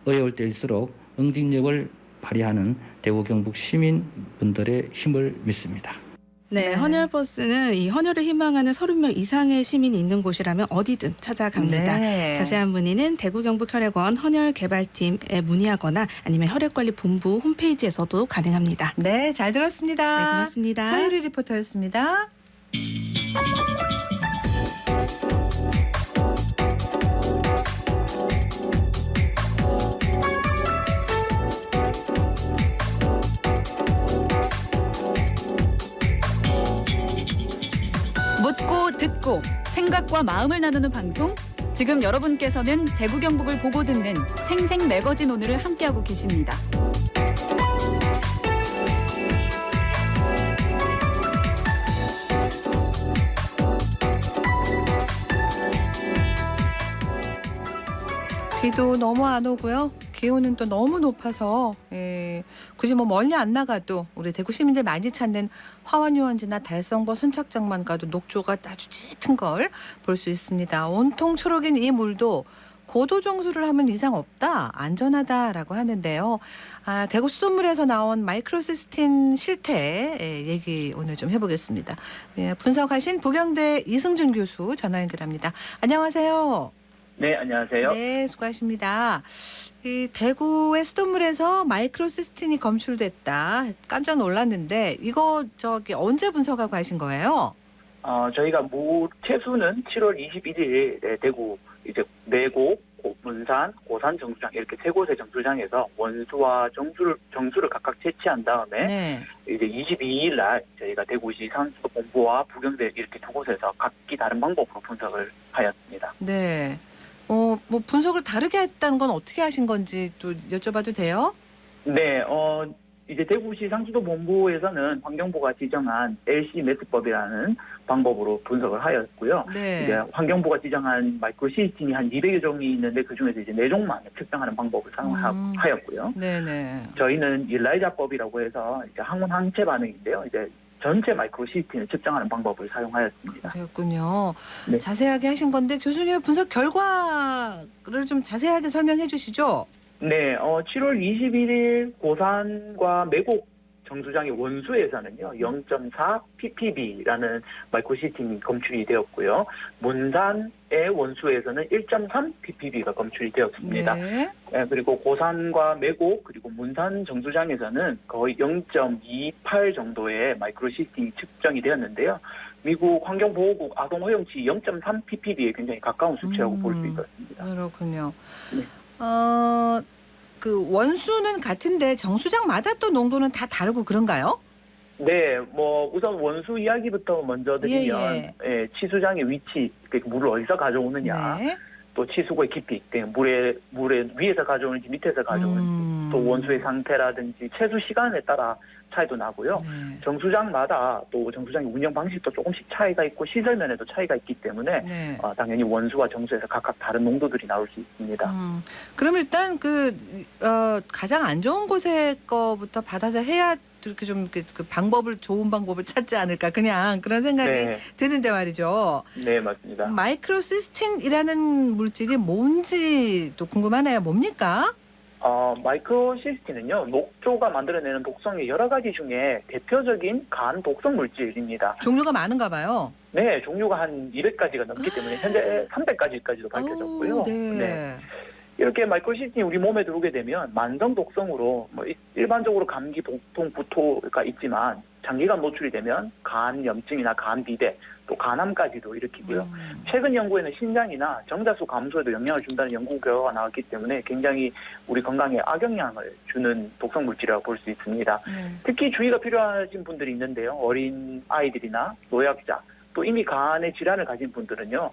[SPEAKER 7] 어려울 때일수록 응징력을 발휘하는 대구 경북 시민분들의 힘을 믿습니다.
[SPEAKER 6] 네, 헌혈버스는 이 헌혈을 희망하는 30명 이상의 시민이 있는 곳이라면 어디든 찾아갑니다.
[SPEAKER 1] 네.
[SPEAKER 6] 자세한 문의는 대구 경북 혈액원 헌혈개발팀에 문의하거나 아니면 혈액관리본부 홈페이지에서도 가능합니다.
[SPEAKER 1] 네, 잘 들었습니다.
[SPEAKER 6] 네, 고맙습니다.
[SPEAKER 1] 서유리 리포터였습니다.
[SPEAKER 12] 듣고 생각과 마음을 나누는 방송. 지금 여러분께서는 대구 경북을 보고 듣는 생생 매거진 오늘을 함께하고 계십니다.
[SPEAKER 1] 비도 너무 안 오고요. 기온은 또 너무 높아서 굳이 뭐 멀리 안 나가도 우리 대구 시민들 많이 찾는 화원유원지나 달성보 선착장만 가도 녹조가 아주 짙은 걸 볼 수 있습니다. 온통 초록인 이 물도 고도 정수를 하면 이상 없다, 안전하다라고 하는데요. 대구 수돗물에서 나온 마이크로시스틴 실태 얘기 오늘 좀 해보겠습니다. 분석하신 부경대 이승준 교수 전화 연결합니다. 안녕하세요.
[SPEAKER 13] 네, 안녕하세요.
[SPEAKER 1] 네, 수고하십니다. 이 대구의 수돗물에서 마이크로시스틴이 검출됐다. 깜짝 놀랐는데 이거 언제 분석하고 하신 거예요?
[SPEAKER 13] 저희가 채수는 7월 21일 대구 이제 내곡, 문산, 고산 정수장 이렇게 세 곳의 정수장에서 원수와 정수를 각각 채취한 다음에
[SPEAKER 1] 네.
[SPEAKER 13] 이제 22일 날 저희가 대구시 산수본부와 부경대 이렇게 두 곳에서 각기 다른 방법으로 분석을 하였습니다.
[SPEAKER 1] 네. 뭐 분석을 다르게 했다는 건 어떻게 하신 건지 또 여쭤봐도 돼요?
[SPEAKER 13] 네, 이제 대구시 상수도본부에서는 환경부가 지정한 LC 매스법이라는 방법으로 분석을 하였고요.
[SPEAKER 1] 네.
[SPEAKER 13] 이제 환경부가 지정한 마이크로시스틴이 한 200여 종이 있는데 그 중에서 이제 4종만 측정하는 방법을 사용하였고요.
[SPEAKER 1] 네네.
[SPEAKER 13] 저희는 일라이자법이라고 해서 이제 항원 항체 반응인데요. 이제 전체 마이크로시스틴을 측정하는 방법을 사용하였습니다.
[SPEAKER 1] 그렇군요.
[SPEAKER 13] 네.
[SPEAKER 1] 자세하게 하신 건데 교수님의 분석 결과를 좀 자세하게 설명해 주시죠.
[SPEAKER 13] 네, 7월 21일 고산과 매곡 정수장의 원수에서는요, 0.4 ppb라는 마이크로시스틴이 검출이 되었고요. 문산의 원수에서는 1.3 ppb가 검출이 되었습니다.
[SPEAKER 1] 네.
[SPEAKER 13] 그리고 고산과 매곡 그리고 문산 정수장에서는 거의 0.28 정도의 마이크로시스틴이 측정이 되었는데요. 미국 환경보호국 아동허용치 0.3 ppb에 굉장히 가까운 수치라고 볼 수 있었습니다.
[SPEAKER 1] 그렇군요.
[SPEAKER 13] 네.
[SPEAKER 1] 그 원수는 같은데 정수장마다 또 농도는 다 다르고 그런가요?
[SPEAKER 13] 네, 우선 원수 이야기부터 먼저 드리면, 치수장의 위치, 물을 어디서 가져오느냐,
[SPEAKER 1] 네.
[SPEAKER 13] 또 치수구의 깊이, 물에 위에서 가져오는지 밑에서 가져오는지, 또 원수의 상태라든지 채수 시간에 따라 차이도 나고요.
[SPEAKER 1] 네.
[SPEAKER 13] 정수장마다 또 정수장의 운영 방식도 조금씩 차이가 있고 시설면에도 차이가 있기 때문에
[SPEAKER 1] 네.
[SPEAKER 13] 당연히 원수와 정수에서 각각 다른 농도들이 나올 수 있습니다.
[SPEAKER 1] 그럼 일단 가장 안 좋은 곳의 거부터 받아서 해야 이렇게 좀 그 방법을 좋은 방법을 찾지 않을까 그냥 그런 생각이
[SPEAKER 13] 네.
[SPEAKER 1] 드는데 말이죠.
[SPEAKER 13] 네, 맞습니다.
[SPEAKER 1] 마이크로시스틴이라는 물질이 뭔지도 궁금하네요. 뭡니까?
[SPEAKER 13] 마이크로시스틴은요, 녹조가 만들어내는 독성의 여러 가지 중에 대표적인 간 독성 물질입니다.
[SPEAKER 1] 종류가 많은가 봐요.
[SPEAKER 13] 네, 종류가 한 200가지가 넘기 때문에 현재 300가지까지도 밝혀졌고요.
[SPEAKER 1] 네.
[SPEAKER 13] 이렇게 마이크로시스틴이 우리 몸에 들어오게 되면 만성 독성으로 일반적으로 감기, 복통, 구토가 있지만 장기간 노출이 되면 간 염증이나 간 비대, 또 간암까지도 일으키고요. 최근 연구에는 신장이나 정자수 감소에도 영향을 준다는 연구 결과가 나왔기 때문에 굉장히 우리 건강에 악영향을 주는 독성 물질이라고 볼 수 있습니다. 특히 주의가 필요하신 분들이 있는데요. 어린 아이들이나 노약자, 또 이미 간의 질환을 가진 분들은요,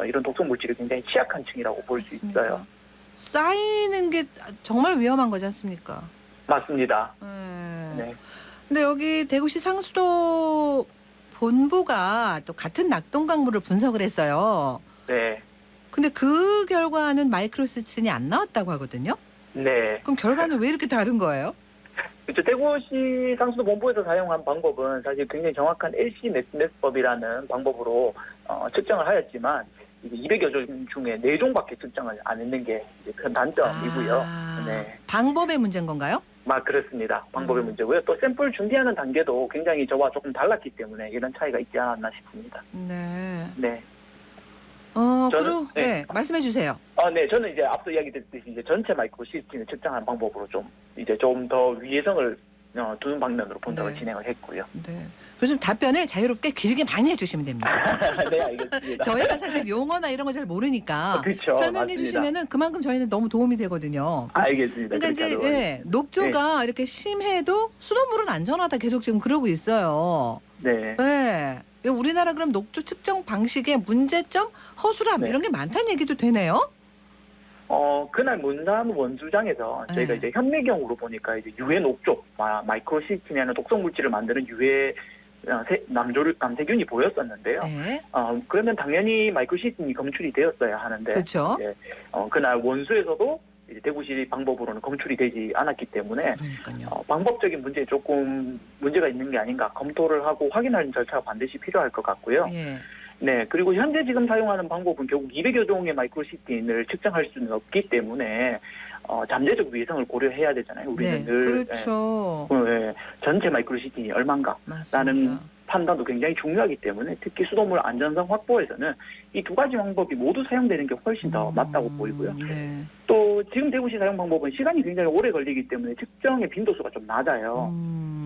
[SPEAKER 13] 이런 독성 물질이 굉장히 취약한 층이라고 볼 수 있어요.
[SPEAKER 1] 쌓이는 게 정말 위험한 거지 않습니까?
[SPEAKER 13] 맞습니다.
[SPEAKER 1] 네. 근데 여기 대구시 상수도 본부가 또 같은 낙동강물을 분석을 했어요.
[SPEAKER 13] 네.
[SPEAKER 1] 근데 그 결과는 마이크로시스틴이 안 나왔다고 하거든요.
[SPEAKER 13] 네.
[SPEAKER 1] 그럼 결과는 왜 이렇게 다른 거예요?
[SPEAKER 13] 그렇죠. 대구시 상수도 본부에서 사용한 방법은 사실 굉장히 정확한 LC 매스법이라는 방법으로 측정을 하였지만 200여 종 중에 4종밖에 측정을 안 했는 게 큰 단점이고요. 네.
[SPEAKER 1] 방법의 문제인 건가요?
[SPEAKER 13] 그렇습니다. 방법의 문제고요. 또 샘플 준비하는 단계도 굉장히 저와 조금 달랐기 때문에 이런 차이가 있지 않았나 싶습니다.
[SPEAKER 1] 네.
[SPEAKER 13] 네.
[SPEAKER 1] 그리고 말씀해 주세요.
[SPEAKER 13] 네, 저는 이제 앞서 이야기 드렸듯이 이제 전체 마이크로시스틴을 측정하는 방법으로 좀 더 위해성을 두는 방면으로 분석을 진행을 했고요.
[SPEAKER 1] 네. 교수님 답변을 자유롭게 길게 많이 해주시면 됩니다.
[SPEAKER 13] 네, 알겠습니다.
[SPEAKER 1] 저희가 사실 용어나 이런 거 잘 모르니까
[SPEAKER 13] 그렇죠,
[SPEAKER 1] 설명해 주시면은 그만큼 저희는 너무 도움이 되거든요.
[SPEAKER 13] 알겠습니다.
[SPEAKER 1] 그러니까 이제 녹조가 이렇게 심해도 수돗물은 안전하다 계속 지금 그러고 있어요.
[SPEAKER 13] 네.
[SPEAKER 1] 네. 우리나라 그럼 녹조 측정 방식의 문제점, 허술함
[SPEAKER 13] 네.
[SPEAKER 1] 이런 게 많다는 얘기도 되네요.
[SPEAKER 13] 그날 문산 원수장에서 저희가
[SPEAKER 1] 네.
[SPEAKER 13] 이제 현미경으로 보니까 이제 유해 녹조, 마이크로시스틴이라는 독성 물질을 만드는 유해 남세균이 보였었는데요.
[SPEAKER 1] 네.
[SPEAKER 13] 그러면 당연히 마이크로시스틴이 검출이 되었어야 하는데,
[SPEAKER 1] 그렇죠.
[SPEAKER 13] 이제, 그날 원수에서도 이제 대구시 방법으로는 검출이 되지 않았기 때문에
[SPEAKER 1] 그러니까요.
[SPEAKER 13] 방법적인 문제에 조금 문제가 있는 게 아닌가 검토를 하고 확인하는 절차가 반드시 필요할 것 같고요.
[SPEAKER 1] 예.
[SPEAKER 13] 네, 그리고 현재 지금 사용하는 방법은 결국 200여 종의 마이크로시스틴을 측정할 수는 없기 때문에 잠재적 위해성을 고려해야 되잖아요. 우리는
[SPEAKER 1] 네,
[SPEAKER 13] 늘
[SPEAKER 1] 그렇죠.
[SPEAKER 13] 전체 마이크로시스틴이 얼마인가라는
[SPEAKER 1] 맞습니다.
[SPEAKER 13] 판단도 굉장히 중요하기 때문에 특히 수돗물 안전성 확보에서는 이 두 가지 방법이 모두 사용되는 게 훨씬 더 맞다고 보이고요.
[SPEAKER 1] 네.
[SPEAKER 13] 또 지금 대구시 사용 방법은 시간이 굉장히 오래 걸리기 때문에 측정의 빈도수가 좀 낮아요.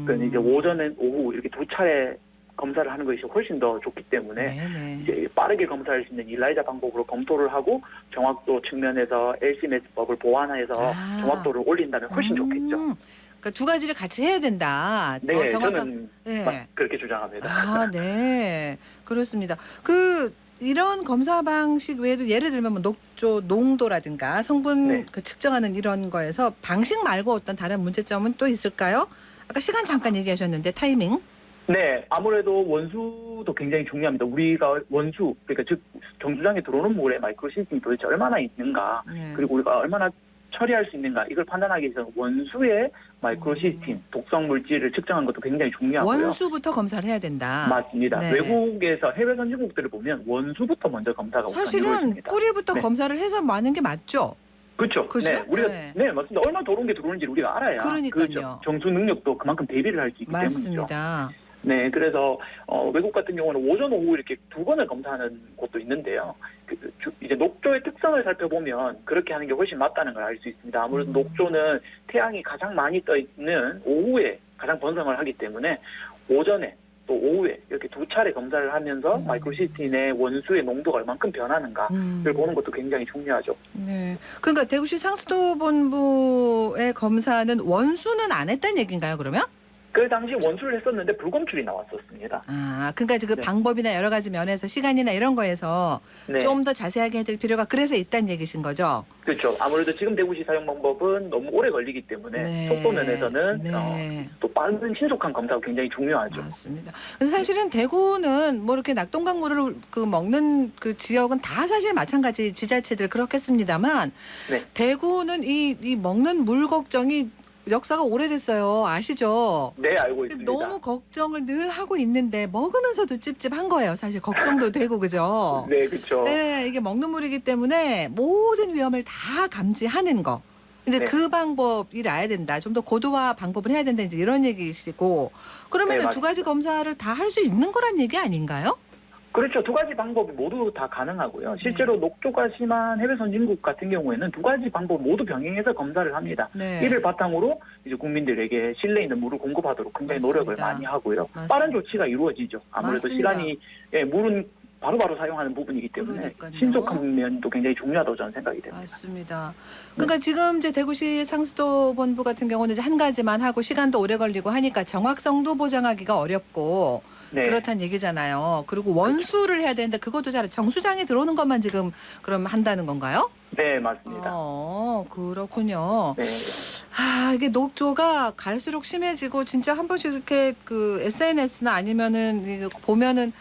[SPEAKER 13] 그러니까 이제 오전에 오후 이렇게 두 차례 검사를 하는 것이 훨씬 더 좋기 때문에
[SPEAKER 1] 네네.
[SPEAKER 13] 이제 빠르게 검사할 수 있는 일라이자 방법으로 검토를 하고 정확도 측면에서 LCMS법을 보완해서 정확도를 올린다면 훨씬 좋겠죠.
[SPEAKER 1] 그러니까 두 가지를 같이 해야 된다. 더
[SPEAKER 13] 네,
[SPEAKER 1] 정확한-
[SPEAKER 13] 저는
[SPEAKER 1] 네.
[SPEAKER 13] 그렇게 주장합니다.
[SPEAKER 1] 네. 그렇습니다. 이런 검사 방식 외에도 예를 들면 뭐 녹조 농도라든가 성분
[SPEAKER 13] 네.
[SPEAKER 1] 측정하는 이런 거에서 방식 말고 어떤 다른 문제점은 또 있을까요? 아까 시간 잠깐 얘기하셨는데 타이밍.
[SPEAKER 13] 네, 아무래도 원수도 굉장히 중요합니다. 우리가 원수, 그러니까 즉 정수장에 들어오는 물에 마이크로시스틴이 도대체 얼마나 있는가,
[SPEAKER 1] 네.
[SPEAKER 13] 그리고 우리가 얼마나 처리할 수 있는가, 이걸 판단하기 위해서 원수의 마이크로시스틴, 독성 물질을 측정한 것도 굉장히 중요하고요.
[SPEAKER 1] 원수부터 검사를 해야 된다.
[SPEAKER 13] 맞습니다.
[SPEAKER 1] 네.
[SPEAKER 13] 외국에서 해외 선진국들을 보면 원수부터 먼저 검사가 우선
[SPEAKER 1] 사실은
[SPEAKER 13] 이루어집니다.
[SPEAKER 1] 뿌리부터
[SPEAKER 13] 네.
[SPEAKER 1] 검사를 해서 많은 게 맞죠.
[SPEAKER 13] 그렇죠.
[SPEAKER 1] 그죠?
[SPEAKER 13] 네, 우리가
[SPEAKER 1] 네.
[SPEAKER 13] 네. 맞습니다. 얼마나 더러운 게 들어오는지 우리가 알아야
[SPEAKER 1] 그러니까요.
[SPEAKER 13] 정수 능력도 그만큼 대비를 할 수 있기 때문이죠.
[SPEAKER 1] 맞습니다.
[SPEAKER 13] 네, 그래서 외국 같은 경우는 오전 오후 이렇게 두 번을 검사하는 곳도 있는데요. 이제 녹조의 특성을 살펴보면 그렇게 하는 게 훨씬 맞다는 걸 알 수 있습니다. 아무래도 녹조는 태양이 가장 많이 떠 있는 오후에 가장 번성을 하기 때문에 오전에 또 오후에 이렇게 두 차례 검사를 하면서 마이크로시스틴의 원수의 농도가 얼만큼 변하는가를 보는 것도 굉장히 중요하죠.
[SPEAKER 1] 네. 그러니까 대구시 상수도본부의 검사는 원수는 안 했다는 얘기인가요, 그러면?
[SPEAKER 13] 그 당시 원수를 했었는데 불검출이 나왔었습니다.
[SPEAKER 1] 그러니까 그
[SPEAKER 13] 네.
[SPEAKER 1] 방법이나 여러 가지 면에서 시간이나 이런 거에서
[SPEAKER 13] 네.
[SPEAKER 1] 좀 더 자세하게 해드릴 필요가 그래서 있다는 얘기신 거죠?
[SPEAKER 13] 그렇죠. 아무래도 지금 대구시 사용 방법은 너무 오래 걸리기 때문에
[SPEAKER 1] 네.
[SPEAKER 13] 속도 면에서는
[SPEAKER 1] 네.
[SPEAKER 13] 또 빠른 신속한 검사가 굉장히 중요하죠.
[SPEAKER 1] 맞습니다. 그래서 사실은 대구는 뭐 이렇게 낙동강물을 먹는 그 지역은 다 사실 마찬가지 지자체들 그렇겠습니다만
[SPEAKER 13] 네.
[SPEAKER 1] 대구는 이 먹는 물 걱정이 역사가 오래됐어요. 아시죠?
[SPEAKER 13] 네, 알고 있습니다.
[SPEAKER 1] 너무 걱정을 늘 하고 있는데 먹으면서도 찝찝한 거예요. 사실 걱정도 되고 그죠?
[SPEAKER 13] 네, 그렇죠.
[SPEAKER 1] 네, 이게 먹는 물이기 때문에 모든 위험을 다 감지하는 거. 근데
[SPEAKER 13] 네.
[SPEAKER 1] 그 방법이 나야 된다. 좀 더 고도화 방법을 해야 된다. 이제 이런 얘기시고. 그러면
[SPEAKER 13] 네,
[SPEAKER 1] 두 가지 검사를 다 할 수 있는 거란 얘기 아닌가요?
[SPEAKER 13] 그렇죠. 두 가지 방법이 모두 다 가능하고요. 실제로 녹조가 심한 해외 선진국 같은 경우에는 두 가지 방법 모두 병행해서 검사를 합니다.
[SPEAKER 1] 네.
[SPEAKER 13] 이를 바탕으로 이제 국민들에게 신뢰 있는 물을 공급하도록 굉장히
[SPEAKER 1] 맞습니다.
[SPEAKER 13] 노력을 많이 하고요.
[SPEAKER 1] 맞습니다.
[SPEAKER 13] 빠른 조치가 이루어지죠. 아무래도
[SPEAKER 1] 맞습니다.
[SPEAKER 13] 시간이 물은 바로바로 사용하는 부분이기 때문에
[SPEAKER 1] 그러니까요.
[SPEAKER 13] 신속한 면도 굉장히 중요하다고 저는 생각이 됩니다.
[SPEAKER 1] 맞습니다. 그러니까 지금 이제 대구시 상수도본부 같은 경우는 이제 한 가지만 하고 시간도 오래 걸리고 하니까 정확성도 보장하기가 어렵고
[SPEAKER 13] 네.
[SPEAKER 1] 그렇다는 얘기잖아요. 그리고 원수를 해야 되는데 그것도 잘 정수장에 들어오는 것만 지금 그럼 한다는 건가요?
[SPEAKER 13] 네, 맞습니다.
[SPEAKER 1] 그렇군요.
[SPEAKER 13] 네.
[SPEAKER 1] 이게 녹조가 갈수록 심해지고 진짜 한 번씩 이렇게 그 SNS나 아니면은 이거 보면은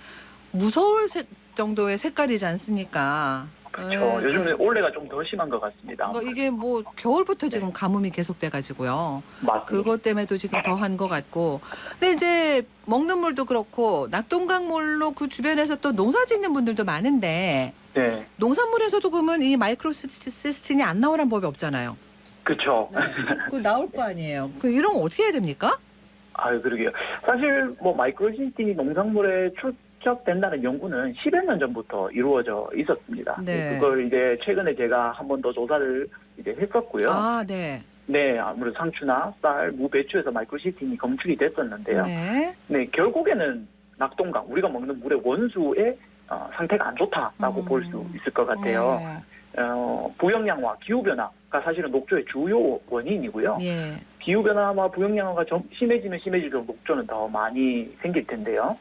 [SPEAKER 1] 무서울 정도의 색깔이지 않습니까?
[SPEAKER 13] 그렇죠. 요즘에 올해가 좀 더 심한 것 같습니다.
[SPEAKER 1] 이게 뭐 겨울부터 지금 가뭄이 계속돼가지고요.
[SPEAKER 13] 맞습니다.
[SPEAKER 1] 그것 때문에도 지금 더한 것 같고. 근데 이제 먹는 물도 그렇고 낙동강물로 그 주변에서 또 농사 짓는 분들도 많은데
[SPEAKER 13] 네,
[SPEAKER 1] 농산물에서도 그러면 이 마이크로시스틴이 안 나오란 법이 없잖아요.
[SPEAKER 13] 그렇죠.
[SPEAKER 1] 그 나올 거 아니에요. 이런 거 어떻게 해야 됩니까?
[SPEAKER 13] 그러게요. 사실 뭐 마이크로시스틴이 농산물에 축적된다는 연구는 10여 년 전부터 이루어져 있었습니다.
[SPEAKER 1] 네.
[SPEAKER 13] 그걸 이제 최근에 제가 한 번 더 조사를 이제 했었고요.
[SPEAKER 1] 네.
[SPEAKER 13] 네, 아무래도 상추나 쌀, 무, 배추에서 마이크로시스틴이 검출이 됐었는데요.
[SPEAKER 1] 네.
[SPEAKER 13] 결국에는 낙동강, 우리가 먹는 물의 원수의 상태가 안 좋다라고 볼 수 있을 것 같아요. 부영양화, 기후변화가 사실은 녹조의 주요 원인이고요.
[SPEAKER 1] 예.
[SPEAKER 13] 기후변화와 부영양화가 심해지면 심해질수록 녹조는 더 많이 생길 텐데요.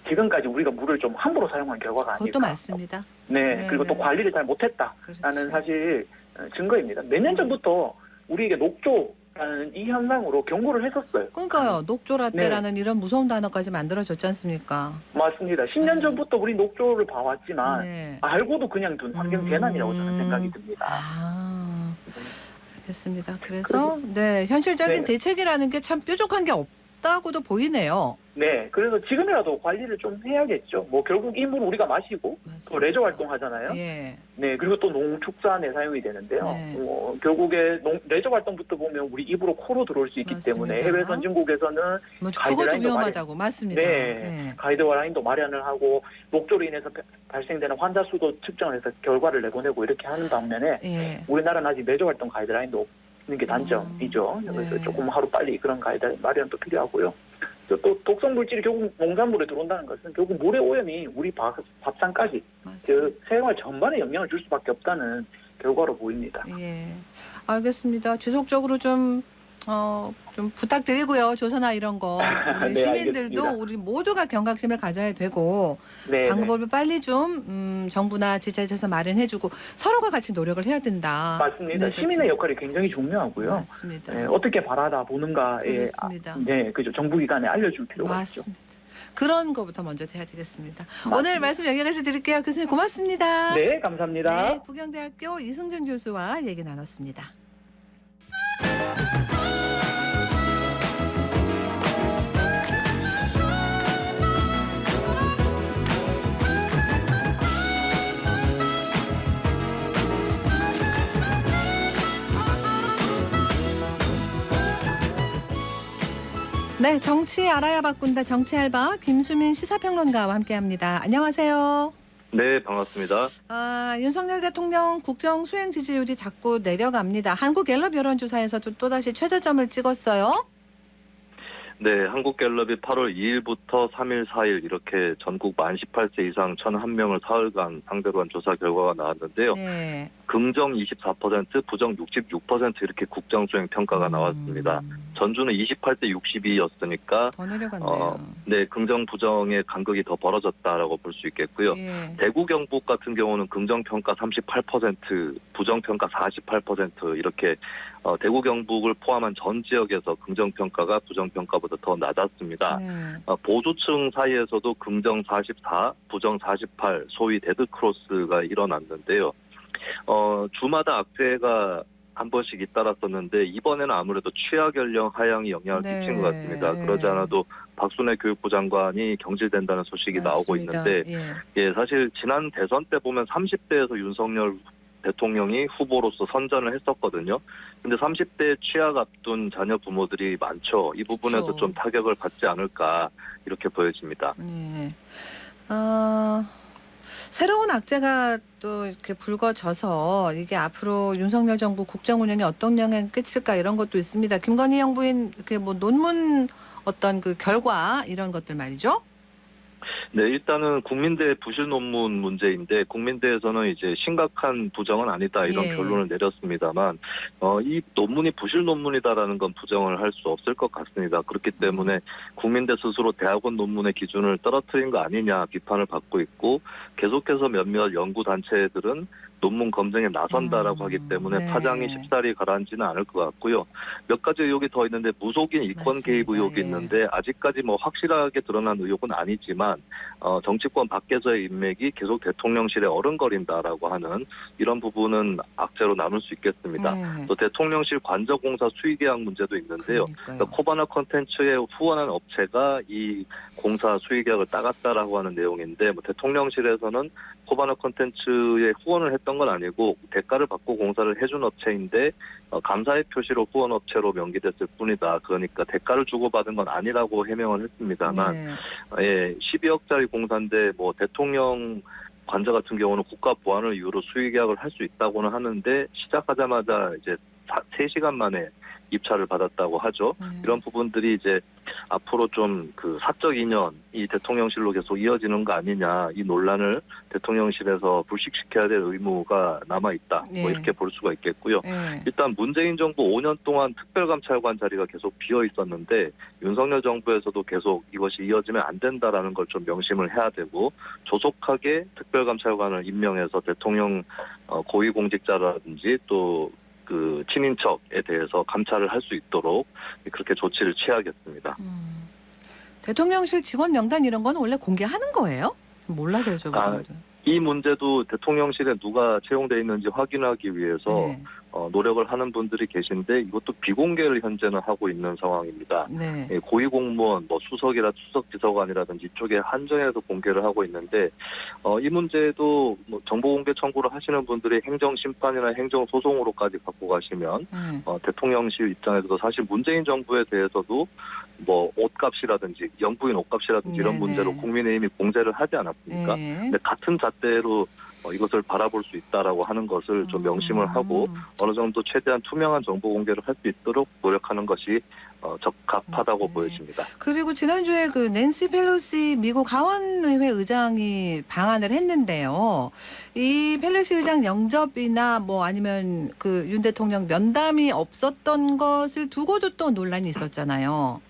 [SPEAKER 13] 지금까지 우리가 물을 좀 함부로 사용한 결과가 아닐까.
[SPEAKER 1] 그것도 맞습니다.
[SPEAKER 13] 네, 그리고 또 관리를 잘 못했다라는 사실 증거입니다. 몇 년 전부터 우리에게 녹조라는 이 현상으로 경고를 했었어요.
[SPEAKER 1] 그러니까요. 녹조라떼라는 이런 무서운 단어까지 만들어졌지 않습니까?
[SPEAKER 13] 맞습니다. 10년 전부터 우리 녹조를 봐왔지만 알고도 그냥 둔 환경 재난이라고 저는 생각이 듭니다.
[SPEAKER 1] 알겠습니다. 그래서 현실적인 대책이라는 게 참 뾰족한 게 없다고도 보이네요.
[SPEAKER 13] 네, 그래서 지금이라도 관리를 좀 해야겠죠. 뭐 결국 이 물 우리가 마시고 또 레저 활동하잖아요.
[SPEAKER 1] 예.
[SPEAKER 13] 네, 그리고 또 농축산에 사용이 되는데요. 결국에 레저 활동부터 보면 우리 입으로 코로 들어올 수 있기
[SPEAKER 1] 맞습니다.
[SPEAKER 13] 때문에 해외 선진국에서는
[SPEAKER 1] 그것도 위험하다고 맞습니다.
[SPEAKER 13] 네, 가이드라인도 마련을 하고 녹조로 인해서 발생되는 환자 수도 측정을 해서 결과를 내보내고 이렇게 하는 반면에 우리나라는 아직 레저 활동 가이드라인도 없는 게 단점이죠. 그래서 조금 하루 빨리 그런 가이드라인 마련도 필요하고요. 또 독성 물질이 결국 농산물에 들어온다는 것은 결국 물의 오염이 우리 밥상까지 그 생활 전반에 영향을 줄 수밖에 없다는 결과로 보입니다.
[SPEAKER 1] 예, 알겠습니다. 지속적으로 좀 부탁드리고요. 조선아 이런 거 우리 시민들도
[SPEAKER 13] 알겠습니다.
[SPEAKER 1] 우리 모두가 경각심을 가져야 되고 방법을 빨리 좀 정부나 지자체에서 마련해주고 서로가 같이 노력을 해야 된다.
[SPEAKER 13] 맞습니다. 시민의 역할이 굉장히 중요하고요.
[SPEAKER 1] 맞습니다.
[SPEAKER 13] 어떻게 바라다 보는가에
[SPEAKER 1] 그렇습니다.
[SPEAKER 13] 그죠. 정부기관에 알려줄 필요가
[SPEAKER 1] 맞습니다. 있죠. 그런 거부터 먼저 해야 되겠습니다. 맞습니다. 오늘 말씀 여기까지 드릴게요. 교수님 고맙습니다.
[SPEAKER 13] 네, 감사합니다.
[SPEAKER 1] 네, 부경대학교 이승준 교수와 얘기 나눴습니다. 네, 정치 알아야 바꾼다 정치 알바 김수민 시사평론가와 함께합니다. 안녕하세요.
[SPEAKER 14] 네, 반갑습니다.
[SPEAKER 1] 윤석열 대통령 국정 수행 지지율이 자꾸 내려갑니다. 한국갤럽 여론조사에서도 또다시 최저점을 찍었어요.
[SPEAKER 14] 네, 한국갤럽이 8월 2일부터 3일, 4일 이렇게 전국 만 18세 이상 1,001명을 사흘간 상대로 한 조사 결과가 나왔는데요.
[SPEAKER 1] 네.
[SPEAKER 14] 긍정 24%, 부정 66% 이렇게 국정 수행 평가가 나왔습니다. 전주는 28대 62였으니까
[SPEAKER 1] 더 내려갔네요.
[SPEAKER 14] 네, 긍정 부정의 간극이 더 벌어졌다라고 볼 수 있겠고요. 대구 경북 같은 경우는 긍정 평가 38%, 부정 평가 48% 이렇게 대구 경북을 포함한 전 지역에서 긍정 평가가 부정 평가보다 더 낮았습니다. 보수층 사이에서도 긍정 44, 부정 48, 소위 데드 크로스가 일어났는데요. 주마다 악재가 한 번씩 잇따랐었는데 이번에는 아무래도 취약 연령 하향이 영향을 끼친 것 같습니다. 그러지 않아도 박순애 교육부 장관이 경질된다는 소식이 나오고 있는데 사실 지난 대선 때 보면 30대에서 윤석열 대통령이 후보로서 선전을 했었거든요. 근데 30대 취약 앞둔 자녀 부모들이 많죠. 이 부분에서 좀 타격을 받지 않을까 이렇게 보여집니다.
[SPEAKER 1] 새로운 악재가 또 이렇게 불거져서 이게 앞으로 윤석열 정부 국정 운영에 어떤 영향을 끼칠까 이런 것도 있습니다. 김건희 영부인 이렇게 뭐 논문 어떤 그 결과 이런 것들 말이죠.
[SPEAKER 14] 네, 일단은 국민대 부실 논문 문제인데 국민대에서는 이제 심각한 부정은 아니다 이런 결론을 내렸습니다만 이 논문이 부실 논문이다라는 건 부정을 할 수 없을 것 같습니다. 그렇기 때문에 국민대 스스로 대학원 논문의 기준을 떨어뜨린 거 아니냐 비판을 받고 있고 계속해서 몇몇 연구 단체들은 논문 검증에 나선다라고 하기 때문에 파장이 쉽사리 가라앉지는 않을 것 같고요. 몇 가지 의혹이 더 있는데 무속인 이권 개입 의혹이 있는데 아직까지 뭐 확실하게 드러난 의혹은 아니지만 정치권 밖에서의 인맥이 계속 대통령실에 어른거린다라고 하는 이런 부분은 악재로 남을 수 있겠습니다. 또 대통령실 관저공사 수의계약 문제도 있는데요. 그러니까 코바나 콘텐츠에 후원한 업체가 이 공사 수의계약을 따갔다라고 하는 내용인데 뭐 대통령실에서는 코바나 콘텐츠에 후원을 했던 건 아니고 대가를 받고 공사를 해준 업체인데 감사의 표시로 후원 업체로 명기됐을 뿐이다. 그러니까 대가를 주고받은 건 아니라고 해명을 했습니다만 12억짜리 공사인데 뭐 대통령 관저 같은 경우는 국가 보안을 이유로 수의 계약을 할 수 있다고는 하는데 시작하자마자 이제 3시간 만에 입찰을 받았다고 하죠. 이런 부분들이 이제 앞으로 좀 그 사적 인연이 대통령실로 계속 이어지는 거 아니냐, 이 논란을 대통령실에서 불식시켜야 될 의무가 남아 있다. 뭐 이렇게 볼 수가 있겠고요. 일단 문재인 정부 5년 동안 특별감찰관 자리가 계속 비어 있었는데 윤석열 정부에서도 계속 이것이 이어지면 안 된다라는 걸 좀 명심을 해야 되고, 조속하게 특별감찰관을 임명해서 대통령 고위공직자라든지 또 그 친인척에 대해서 감찰을 할 수 있도록 그렇게 조치를 취하겠습니다.
[SPEAKER 1] 대통령실 직원 명단 이런 건 원래 공개하는 거예요? 몰라서 여쭤보는
[SPEAKER 14] 이 문제도 대통령실에 누가 채용돼 있는지 확인하기 위해서 노력을 하는 분들이 계신데 이것도 비공개를 현재는 하고 있는 상황입니다. 고위공무원, 뭐 수석이라 수석비서관이라든지 이쪽에 한정해서 공개를 하고 있는데 이 문제도 뭐 정보공개 청구를 하시는 분들이 행정심판이나 행정소송으로까지 갖고 가시면 대통령실 입장에서도 사실 문재인 정부에 대해서도 뭐 옷값이라든지 영부인 옷값이라든지 이런 문제로 국민의힘이 공세를 하지 않았습니까? 근데 같은 잣대로 이것을 바라볼 수 있다라고 하는 것을 좀 명심을 하고 어느 정도 최대한 투명한 정보 공개를 할 수 있도록 노력하는 것이 적합하다고 보여집니다.
[SPEAKER 1] 그리고 지난주에 그 낸시 펠로시 미국 하원의회 의장이 방한을 했는데요. 이 펠로시 의장 영접이나 뭐 아니면 그 윤 대통령 면담이 없었던 것을 두고도 또 논란이 있었잖아요.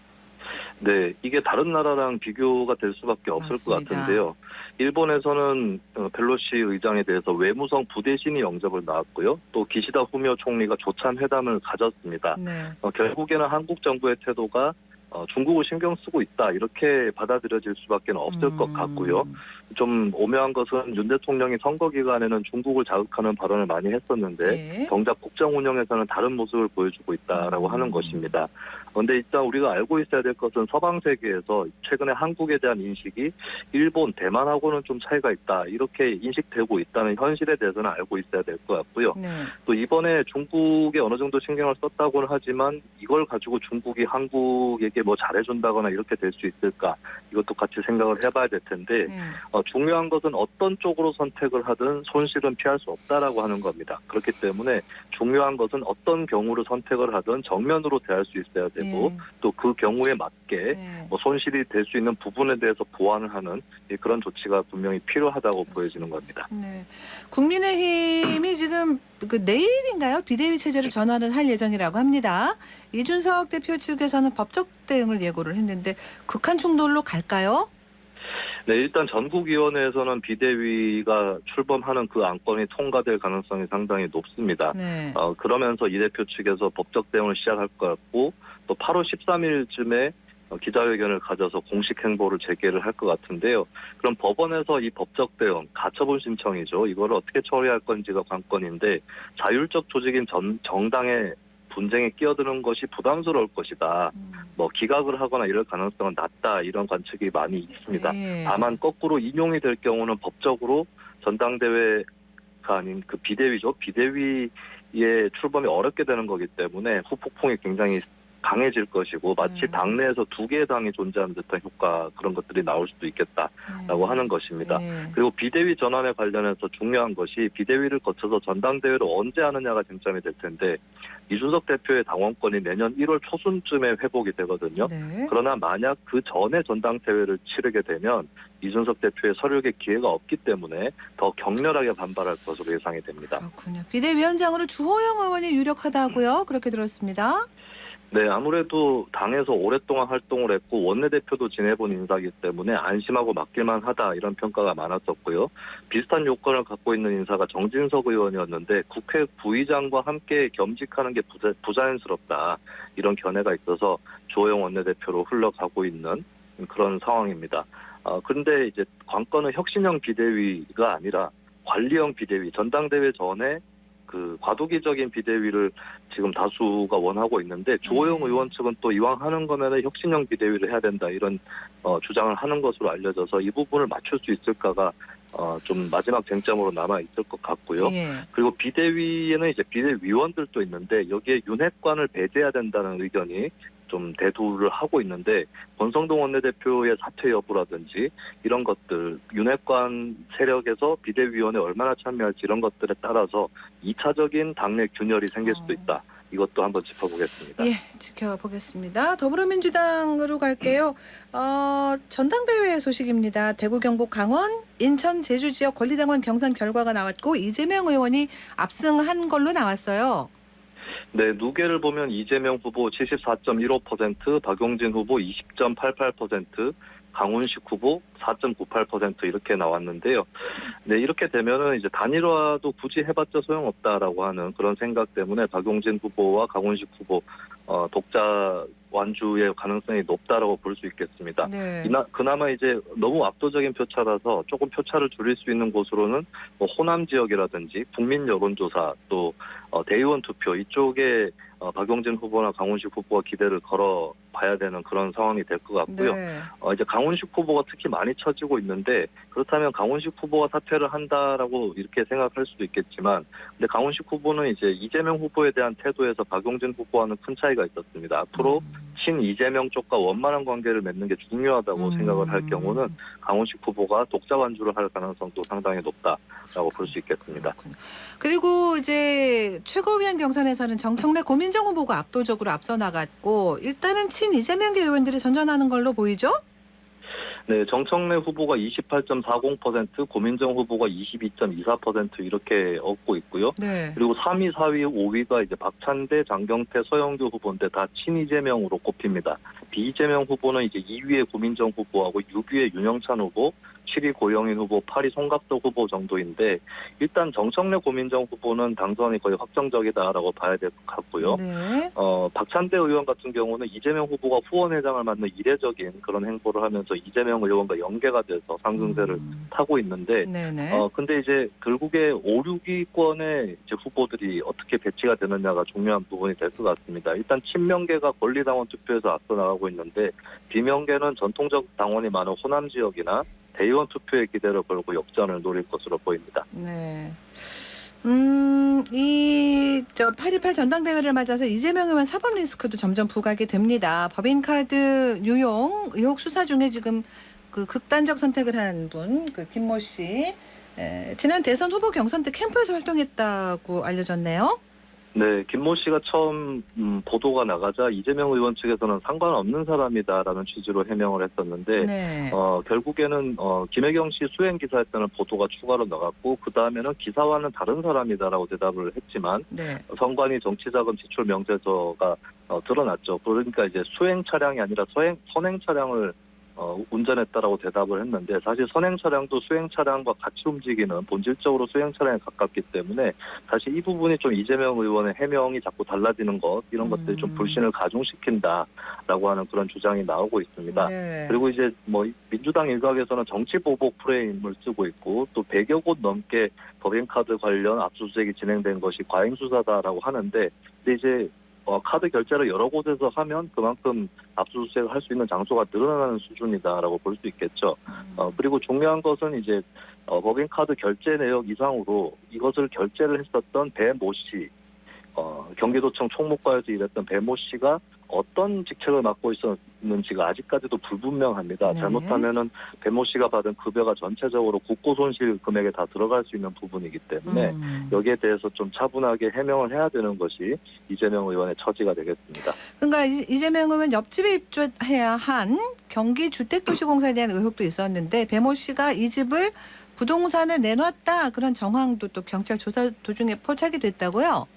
[SPEAKER 14] 네, 이게 다른 나라랑 비교가 될 수밖에 없을 것 같은데요. 일본에서는 펠로시 의장에 대해서 외무성 부대신이 영접을 나왔고요. 또 기시다 후미오 총리가 조찬 회담을 가졌습니다. 결국에는 한국 정부의 태도가 중국을 신경 쓰고 있다 이렇게 받아들여질 수밖에 없을 것 같고요. 좀 오묘한 것은 윤 대통령이 선거 기간에는 중국을 자극하는 발언을 많이 했었는데 정작 국정 운영에서는 다른 모습을 보여주고 있다라고 하는 것입니다. 그런데 일단 우리가 알고 있어야 될 것은 서방 세계에서 최근에 한국에 대한 인식이 일본, 대만하고는 좀 차이가 있다 이렇게 인식되고 있다는 현실에 대해서는 알고 있어야 될 것 같고요. 또 이번에 중국에 어느 정도 신경을 썼다고는 하지만 이걸 가지고 중국이 한국에게 뭐 잘해준다거나 이렇게 될 수 있을까, 이것도 같이 생각을 해봐야 될 텐데 중요한 것은 어떤 쪽으로 선택을 하든 손실은 피할 수 없다라고 하는 겁니다. 그렇기 때문에 중요한 것은 어떤 경우를 선택을 하든 정면으로 대할 수 있어야 되고 또 그 경우에 맞게 뭐 손실이 될 수 있는 부분에 대해서 보완을 하는 그런 조치가 분명히 필요하다고 보여지는 겁니다.
[SPEAKER 1] 국민의힘이 지금 그 내일인가요? 비대위 체제로 전환을 할 예정이라고 합니다. 이준석 대표 측에서는 법적 대응을 예고를 했는데 극한 충돌로 갈까요?
[SPEAKER 14] 네, 일단 전국위원회에서는 비대위가 출범하는 그 안건이 통과될 가능성이 상당히 높습니다. 그러면서 이 대표 측에서 법적 대응을 시작할 것 같고 또 8월 13일쯤에 기자회견을 가져서 공식 행보를 재개를 할 것 같은데요. 그럼 법원에서 이 법적 대응, 가처분 신청이죠. 이걸 어떻게 처리할 건지가 관건인데 자율적 조직인 정당의 분쟁에 끼어드는 것이 부담스러울 것이다. 뭐 기각을 하거나 이럴 가능성은 낮다. 이런 관측이 많이 있습니다. 다만 거꾸로 인용이 될 경우는 법적으로 전당대회가 아닌 그 비대위죠. 비대위의 출범이 어렵게 되는 거기 때문에 후폭풍이 굉장히 강해질 것이고 마치 당내에서 두 개의 당이 존재하는 듯한 효과 그런 것들이 나올 수도 있겠다라고 하는 것입니다. 그리고 비대위 전환에 관련해서 중요한 것이 비대위를 거쳐서 전당대회를 언제 하느냐가 쟁점이 될 텐데 이준석 대표의 당원권이 내년 1월 초순쯤에 회복이 되거든요. 그러나 만약 그 전에 전당대회를 치르게 되면 이준석 대표의 서력의 기회가 없기 때문에 더 격렬하게 반발할 것으로 예상이 됩니다.
[SPEAKER 1] 그렇군요. 비대위원장으로 주호영 의원이 유력하다고요? 그렇게 들었습니다.
[SPEAKER 14] 네, 아무래도 당에서 오랫동안 활동을 했고 원내대표도 지내본 인사이기 때문에 안심하고 맡길만 하다 이런 평가가 많았었고요. 비슷한 요건을 갖고 있는 인사가 정진석 의원이었는데 국회 부의장과 함께 겸직하는 게 부자연스럽다 이런 견해가 있어서 주호영 원내대표로 흘러가고 있는 그런 상황입니다. 그런데 이제 관건은 혁신형 비대위가 아니라 관리형 비대위, 전당대회 전에 그 과도기적인 비대위를 지금 다수가 원하고 있는데 주호영 의원 측은 또 이왕 하는 거면은 혁신형 비대위를 해야 된다 이런 주장을 하는 것으로 알려져서 이 부분을 맞출 수 있을까가 좀 마지막 쟁점으로 남아 있을 것 같고요. 그리고 비대위에는 이제 비대위원들도 있는데 여기에 윤핵관을 배제해야 된다는 의견이 좀 대두를 하고 있는데 권성동 원내대표의 사퇴 여부라든지 이런 것들 윤핵관 세력에서 비대위원회 얼마나 참여할지 이런 것들에 따라서 2차적인 당내 균열이 생길 수도 있다. 이것도 한번 짚어보겠습니다.
[SPEAKER 1] 예, 지켜보겠습니다. 더불어민주당으로 갈게요. 전당대회 소식입니다. 대구, 경북, 강원, 인천, 제주 지역 권리당원 경선 결과가 나왔고 이재명 의원이 압승한 걸로 나왔어요.
[SPEAKER 14] 네, 누계를 보면 이재명 후보 74.15%, 박용진 후보 20.88%, 강훈식 후보 4.98% 이렇게 나왔는데요. 네, 이렇게 되면은 이제 단일화도 굳이 해봤자 소용없다라고 하는 그런 생각 때문에 박용진 후보와 강훈식 후보 독자 완주의 가능성이 높다라고 볼 수 있겠습니다.
[SPEAKER 1] 네.
[SPEAKER 14] 그나마 이제 너무 압도적인 표차라서 조금 표차를 줄일 수 있는 곳으로는 뭐 호남 지역이라든지 국민 여론조사 또 대의원 투표 이쪽에 박용진 후보나 강훈식 후보가 기대를 걸어 봐야 되는 그런 상황이 될 것 같고요.
[SPEAKER 1] 네.
[SPEAKER 14] 이제 강훈식 후보가 특히 많이 쳐지고 있는데 그렇다면 강훈식 후보가 사퇴를 한다라고 이렇게 생각할 수도 있겠지만 근데 강훈식 후보는 이제 이재명 후보에 대한 태도에서 박용진 후보와는 큰 차이가 있었습니다. 앞으로 친 이재명 쪽과 원만한 관계를 맺는 게 중요하다고 생각을 할 경우는 강훈식 후보가 독자 완주를 할 가능성도 상당히 높다라고 볼 수 있겠습니다.
[SPEAKER 1] 그리고 이제 최고위원 경선에서는 정청래 고민정 후보가 압도적으로 앞서 나갔고 일단은 친 이재명계 의원들이 전전하는 걸로 보이죠?
[SPEAKER 14] 네, 정청래 후보가 28.40%, 고민정 후보가 22.24% 이렇게 얻고 있고요.
[SPEAKER 1] 네.
[SPEAKER 14] 그리고 3위, 4위, 5위가 이제 박찬대, 장경태, 서영교 후보인데 다 친이재명으로 꼽힙니다. 비이재명 후보는 이제 2위에 고민정 후보하고 6위에 윤영찬 후보, 7위 고영인 후보, 8위 송갑석 후보 정도인데 일단 정청래 고민정 후보는 당선이 거의 확정적이다라고 봐야 될 것 같고요.
[SPEAKER 1] 네.
[SPEAKER 14] 박찬대 의원 같은 경우는 이재명 후보가 후원회장을 맡는 이례적인 그런 행보를 하면서 이재명 의원과 연계가 돼서 상승세를 타고 있는데
[SPEAKER 1] 네네.
[SPEAKER 14] 근데 이제 결국에 5, 6위권의 이제 후보들이 어떻게 배치가 되느냐가 중요한 부분이 될 것 같습니다. 일단 친명계가 권리당원 투표에서 앞서 나가고 있는데 비명계는 전통적 당원이 많은 호남 지역이나 대의원 투표에 기대를 걸고 역전을 노릴 것으로 보입니다.
[SPEAKER 1] 네. 8.18 전당대회를 맞아서 이재명 의원 사법 리스크도 점점 부각이 됩니다. 법인카드 유용 의혹 수사 중에 지금 그 극단적 선택을 한 분, 그 김모 씨, 지난 대선 후보 경선 때 캠프에서 활동했다고 알려졌네요.
[SPEAKER 14] 네, 김모 씨가 처음 보도가 나가자 이재명 의원 측에서는 상관없는 사람이다라는 취지로 해명을 했었는데
[SPEAKER 1] 네.
[SPEAKER 14] 결국에는 김혜경 씨 수행 기사였다는 보도가 추가로 나갔고 그 다음에는 기사와는 다른 사람이다라고 대답을 했지만
[SPEAKER 1] 네.
[SPEAKER 14] 선관위 정치자금 지출 명세서가 드러났죠. 그러니까 이제 수행 차량이 아니라 선행 차량을 운전했다라고 대답을 했는데 사실 선행 차량도 수행 차량과 같이 움직이는 본질적으로 수행 차량에 가깝기 때문에 사실 이 부분이 좀 이재명 의원의 해명이 자꾸 달라지는 것 이런 것들이 좀 불신을 가중시킨다라고 하는 그런 주장이 나오고 있습니다.
[SPEAKER 1] 네.
[SPEAKER 14] 그리고 이제 뭐 민주당 일각에서는 정치 보복 프레임을 쓰고 있고 또 100여 곳 넘게 법인카드 관련 압수수색이 진행된 것이 과잉 수사다라고 하는데 근데 이제 카드 결제를 여러 곳에서 하면 그만큼 압수수색을 할 수 있는 장소가 늘어나는 수준이다라고 볼 수 있겠죠. 그리고 중요한 것은 이제 법인카드 결제 내역 이상으로 이것을 결제를 했었던 배모 씨, 경기도청 총무과에서 일했던 배모 씨가 어떤 직책을 맡고 있었는지가 아직까지도 불분명합니다.
[SPEAKER 1] 네.
[SPEAKER 14] 잘못하면은 배모 씨가 받은 급여가 전체적으로 국고 손실 금액에 다 들어갈 수 있는 부분이기 때문에 여기에 대해서 좀 차분하게 해명을 해야 되는 것이 이재명 의원의 처지가 되겠습니다.
[SPEAKER 1] 그러니까 이재명 의원 옆집에 입주해야 한 경기주택도시공사에 대한 의혹도 있었는데 배모 씨가 이 집을 부동산에 내놨다 그런 정황도 또 경찰 조사 도중에 포착이 됐다고요?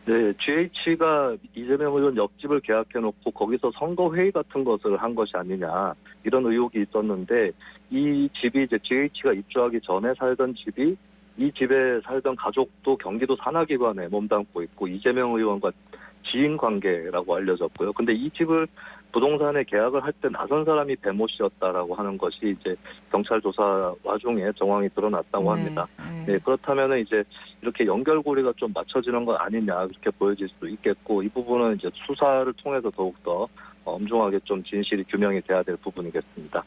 [SPEAKER 14] 네, GH가 이재명 의원 옆집을 계약해놓고 거기서 선거회의 같은 것을 한 것이 아니냐 이런 의혹이 있었는데 이 집이 이제 GH가 입주하기 전에 살던 집이 이 집에 살던 가족도 경기도 산하기관에 몸담고 있고 이재명 의원과 지인 관계라고 알려졌고요. 근데 이 집을 부동산에 계약을 할 때 나선 사람이 배모 씨였다라고 하는 것이 이제 경찰 조사 와중에 정황이 드러났다고 합니다. 네, 그렇다면은 이제 이렇게 연결고리가 좀 맞춰지는 것 아니냐 그렇게 보여질 수도 있겠고 이 부분은 이제 수사를 통해서 더욱더 엄중하게 좀 진실이 규명이 돼야 될 부분이겠습니다.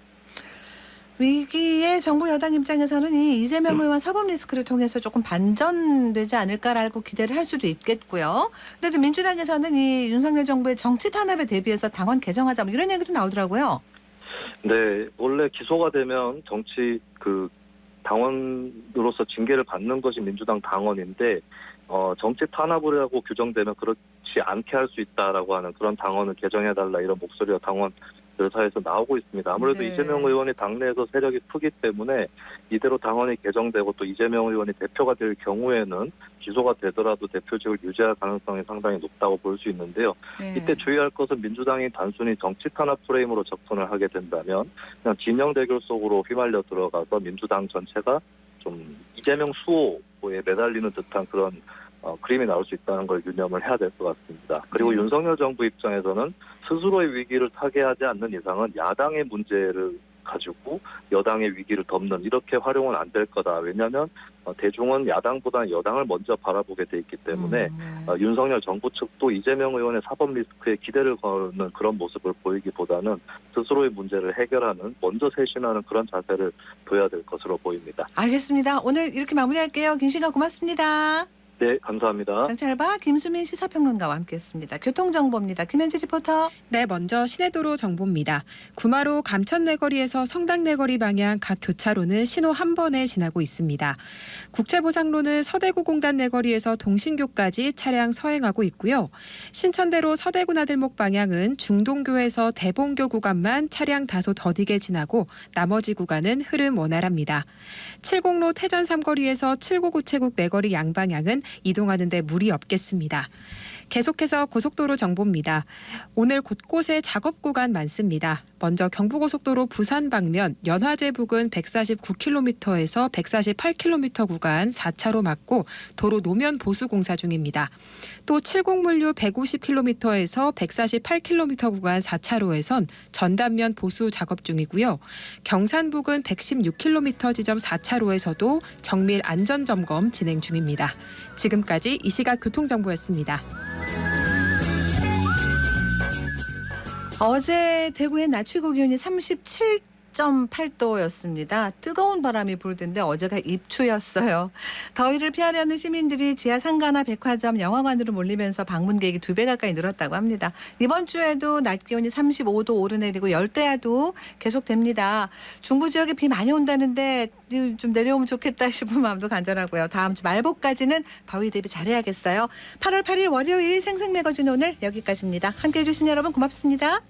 [SPEAKER 1] 위기의 정부 여당 입장에서는 이 이재명 의원 사법 리스크를 통해서 조금 반전되지 않을까라고 기대를 할 수도 있겠고요. 그런데 민주당에서는 이 윤석열 정부의 정치 탄압에 대비해서 당원 개정하자 뭐 이런 얘기도 나오더라고요.
[SPEAKER 14] 네, 원래 기소가 되면 정치 당원으로서 징계를 받는 것이 민주당 당원인데 정치 탄압을 하고 규정되면 그렇지 놓지 않게 할 수 있다라고 하는 그런 당원을 개정해달라 이런 목소리가 당원 사에서 나오고 있습니다. 아무래도
[SPEAKER 1] 네.
[SPEAKER 14] 이재명 의원이 당내에서 세력이 크기 때문에 이대로 당원이 개정되고 또 이재명 의원이 대표가 될 경우에는 기소가 되더라도 대표직을 유지할 가능성이 상당히 높다고 볼 수 있는데요.
[SPEAKER 1] 네.
[SPEAKER 14] 이때 주의할 것은 민주당이 단순히 정치 탄압 프레임으로 접근을 하게 된다면 그냥 진영 대결 속으로 휘말려 들어가서 민주당 전체가 좀 이재명 수호에 매달리는 듯한 그런 그림이 나올 수 있다는 걸 유념을 해야 될 것 같습니다. 그리고 윤석열 정부 입장에서는 스스로의 위기를 타개하지 않는 이상은 야당의 문제를 가지고 여당의 위기를 덮는 이렇게 활용은 안 될 거다. 왜냐하면 대중은 야당보다는 여당을 먼저 바라보게 돼 있기 때문에 윤석열 정부 측도 이재명 의원의 사법 리스크에 기대를 거는 그런 모습을 보이기보다는 스스로의 문제를 해결하는 먼저 쇄신하는 그런 자세를 보여야 될 것으로 보입니다.
[SPEAKER 1] 알겠습니다. 오늘 이렇게 마무리할게요. 긴 시간 고맙습니다.
[SPEAKER 14] 네, 감사합니다.
[SPEAKER 1] 정찰봐 김수민 시사평론가와 함께했습니다. 교통정보입니다. 김현지 리포터.
[SPEAKER 15] 네, 먼저 시내도로 정보입니다. 구마로 감천내거리에서 성당내거리 방향 각 교차로는 신호 한 번에 지나고 있습니다. 국채보상로는 서대구공단 내거리에서 동신교까지 차량 서행하고 있고요. 신천대로 서대구 나들목 방향은 중동교에서 대봉교 구간만 차량 다소 더디게 지나고 나머지 구간은 흐름 원활합니다. 70로 태전 삼거리에서 7구구체국 내거리 양방향은 이동하는 데 무리 없겠습니다. 계속해서 고속도로 정보입니다. 오늘 곳곳에 작업 구간 많습니다. 먼저 경부고속도로 부산 방면 연화제 부근 149km에서 148km 구간 4차로 막고 도로 노면 보수 공사 중입니다. 또 70물류 150km에서 148km 구간 4차로에선 전단면 보수 작업 중이고요. 경산 부근 116km 지점 4차로에서도 정밀 안전점검 진행 중입니다. 지금까지 이 시각 교통정보였습니다.
[SPEAKER 1] 어제 대구의 낮 최고 기온이 37.8도였습니다. 뜨거운 바람이 불던데 어제가 입추였어요. 더위를 피하려는 시민들이 지하 상가나 백화점, 영화관으로 몰리면서 방문객이 2배 가까이 늘었다고 합니다. 이번 주에도 낮 기온이 35도 오르내리고 열대야도 계속됩니다. 중부 지역에 비 많이 온다는데 좀 내려오면 좋겠다 싶은 마음도 간절하고요. 다음 주 말복까지는 더위 대비 잘해야겠어요. 8월 8일 월요일 생생매거진 오늘 여기까지입니다. 함께해 주신 여러분 고맙습니다.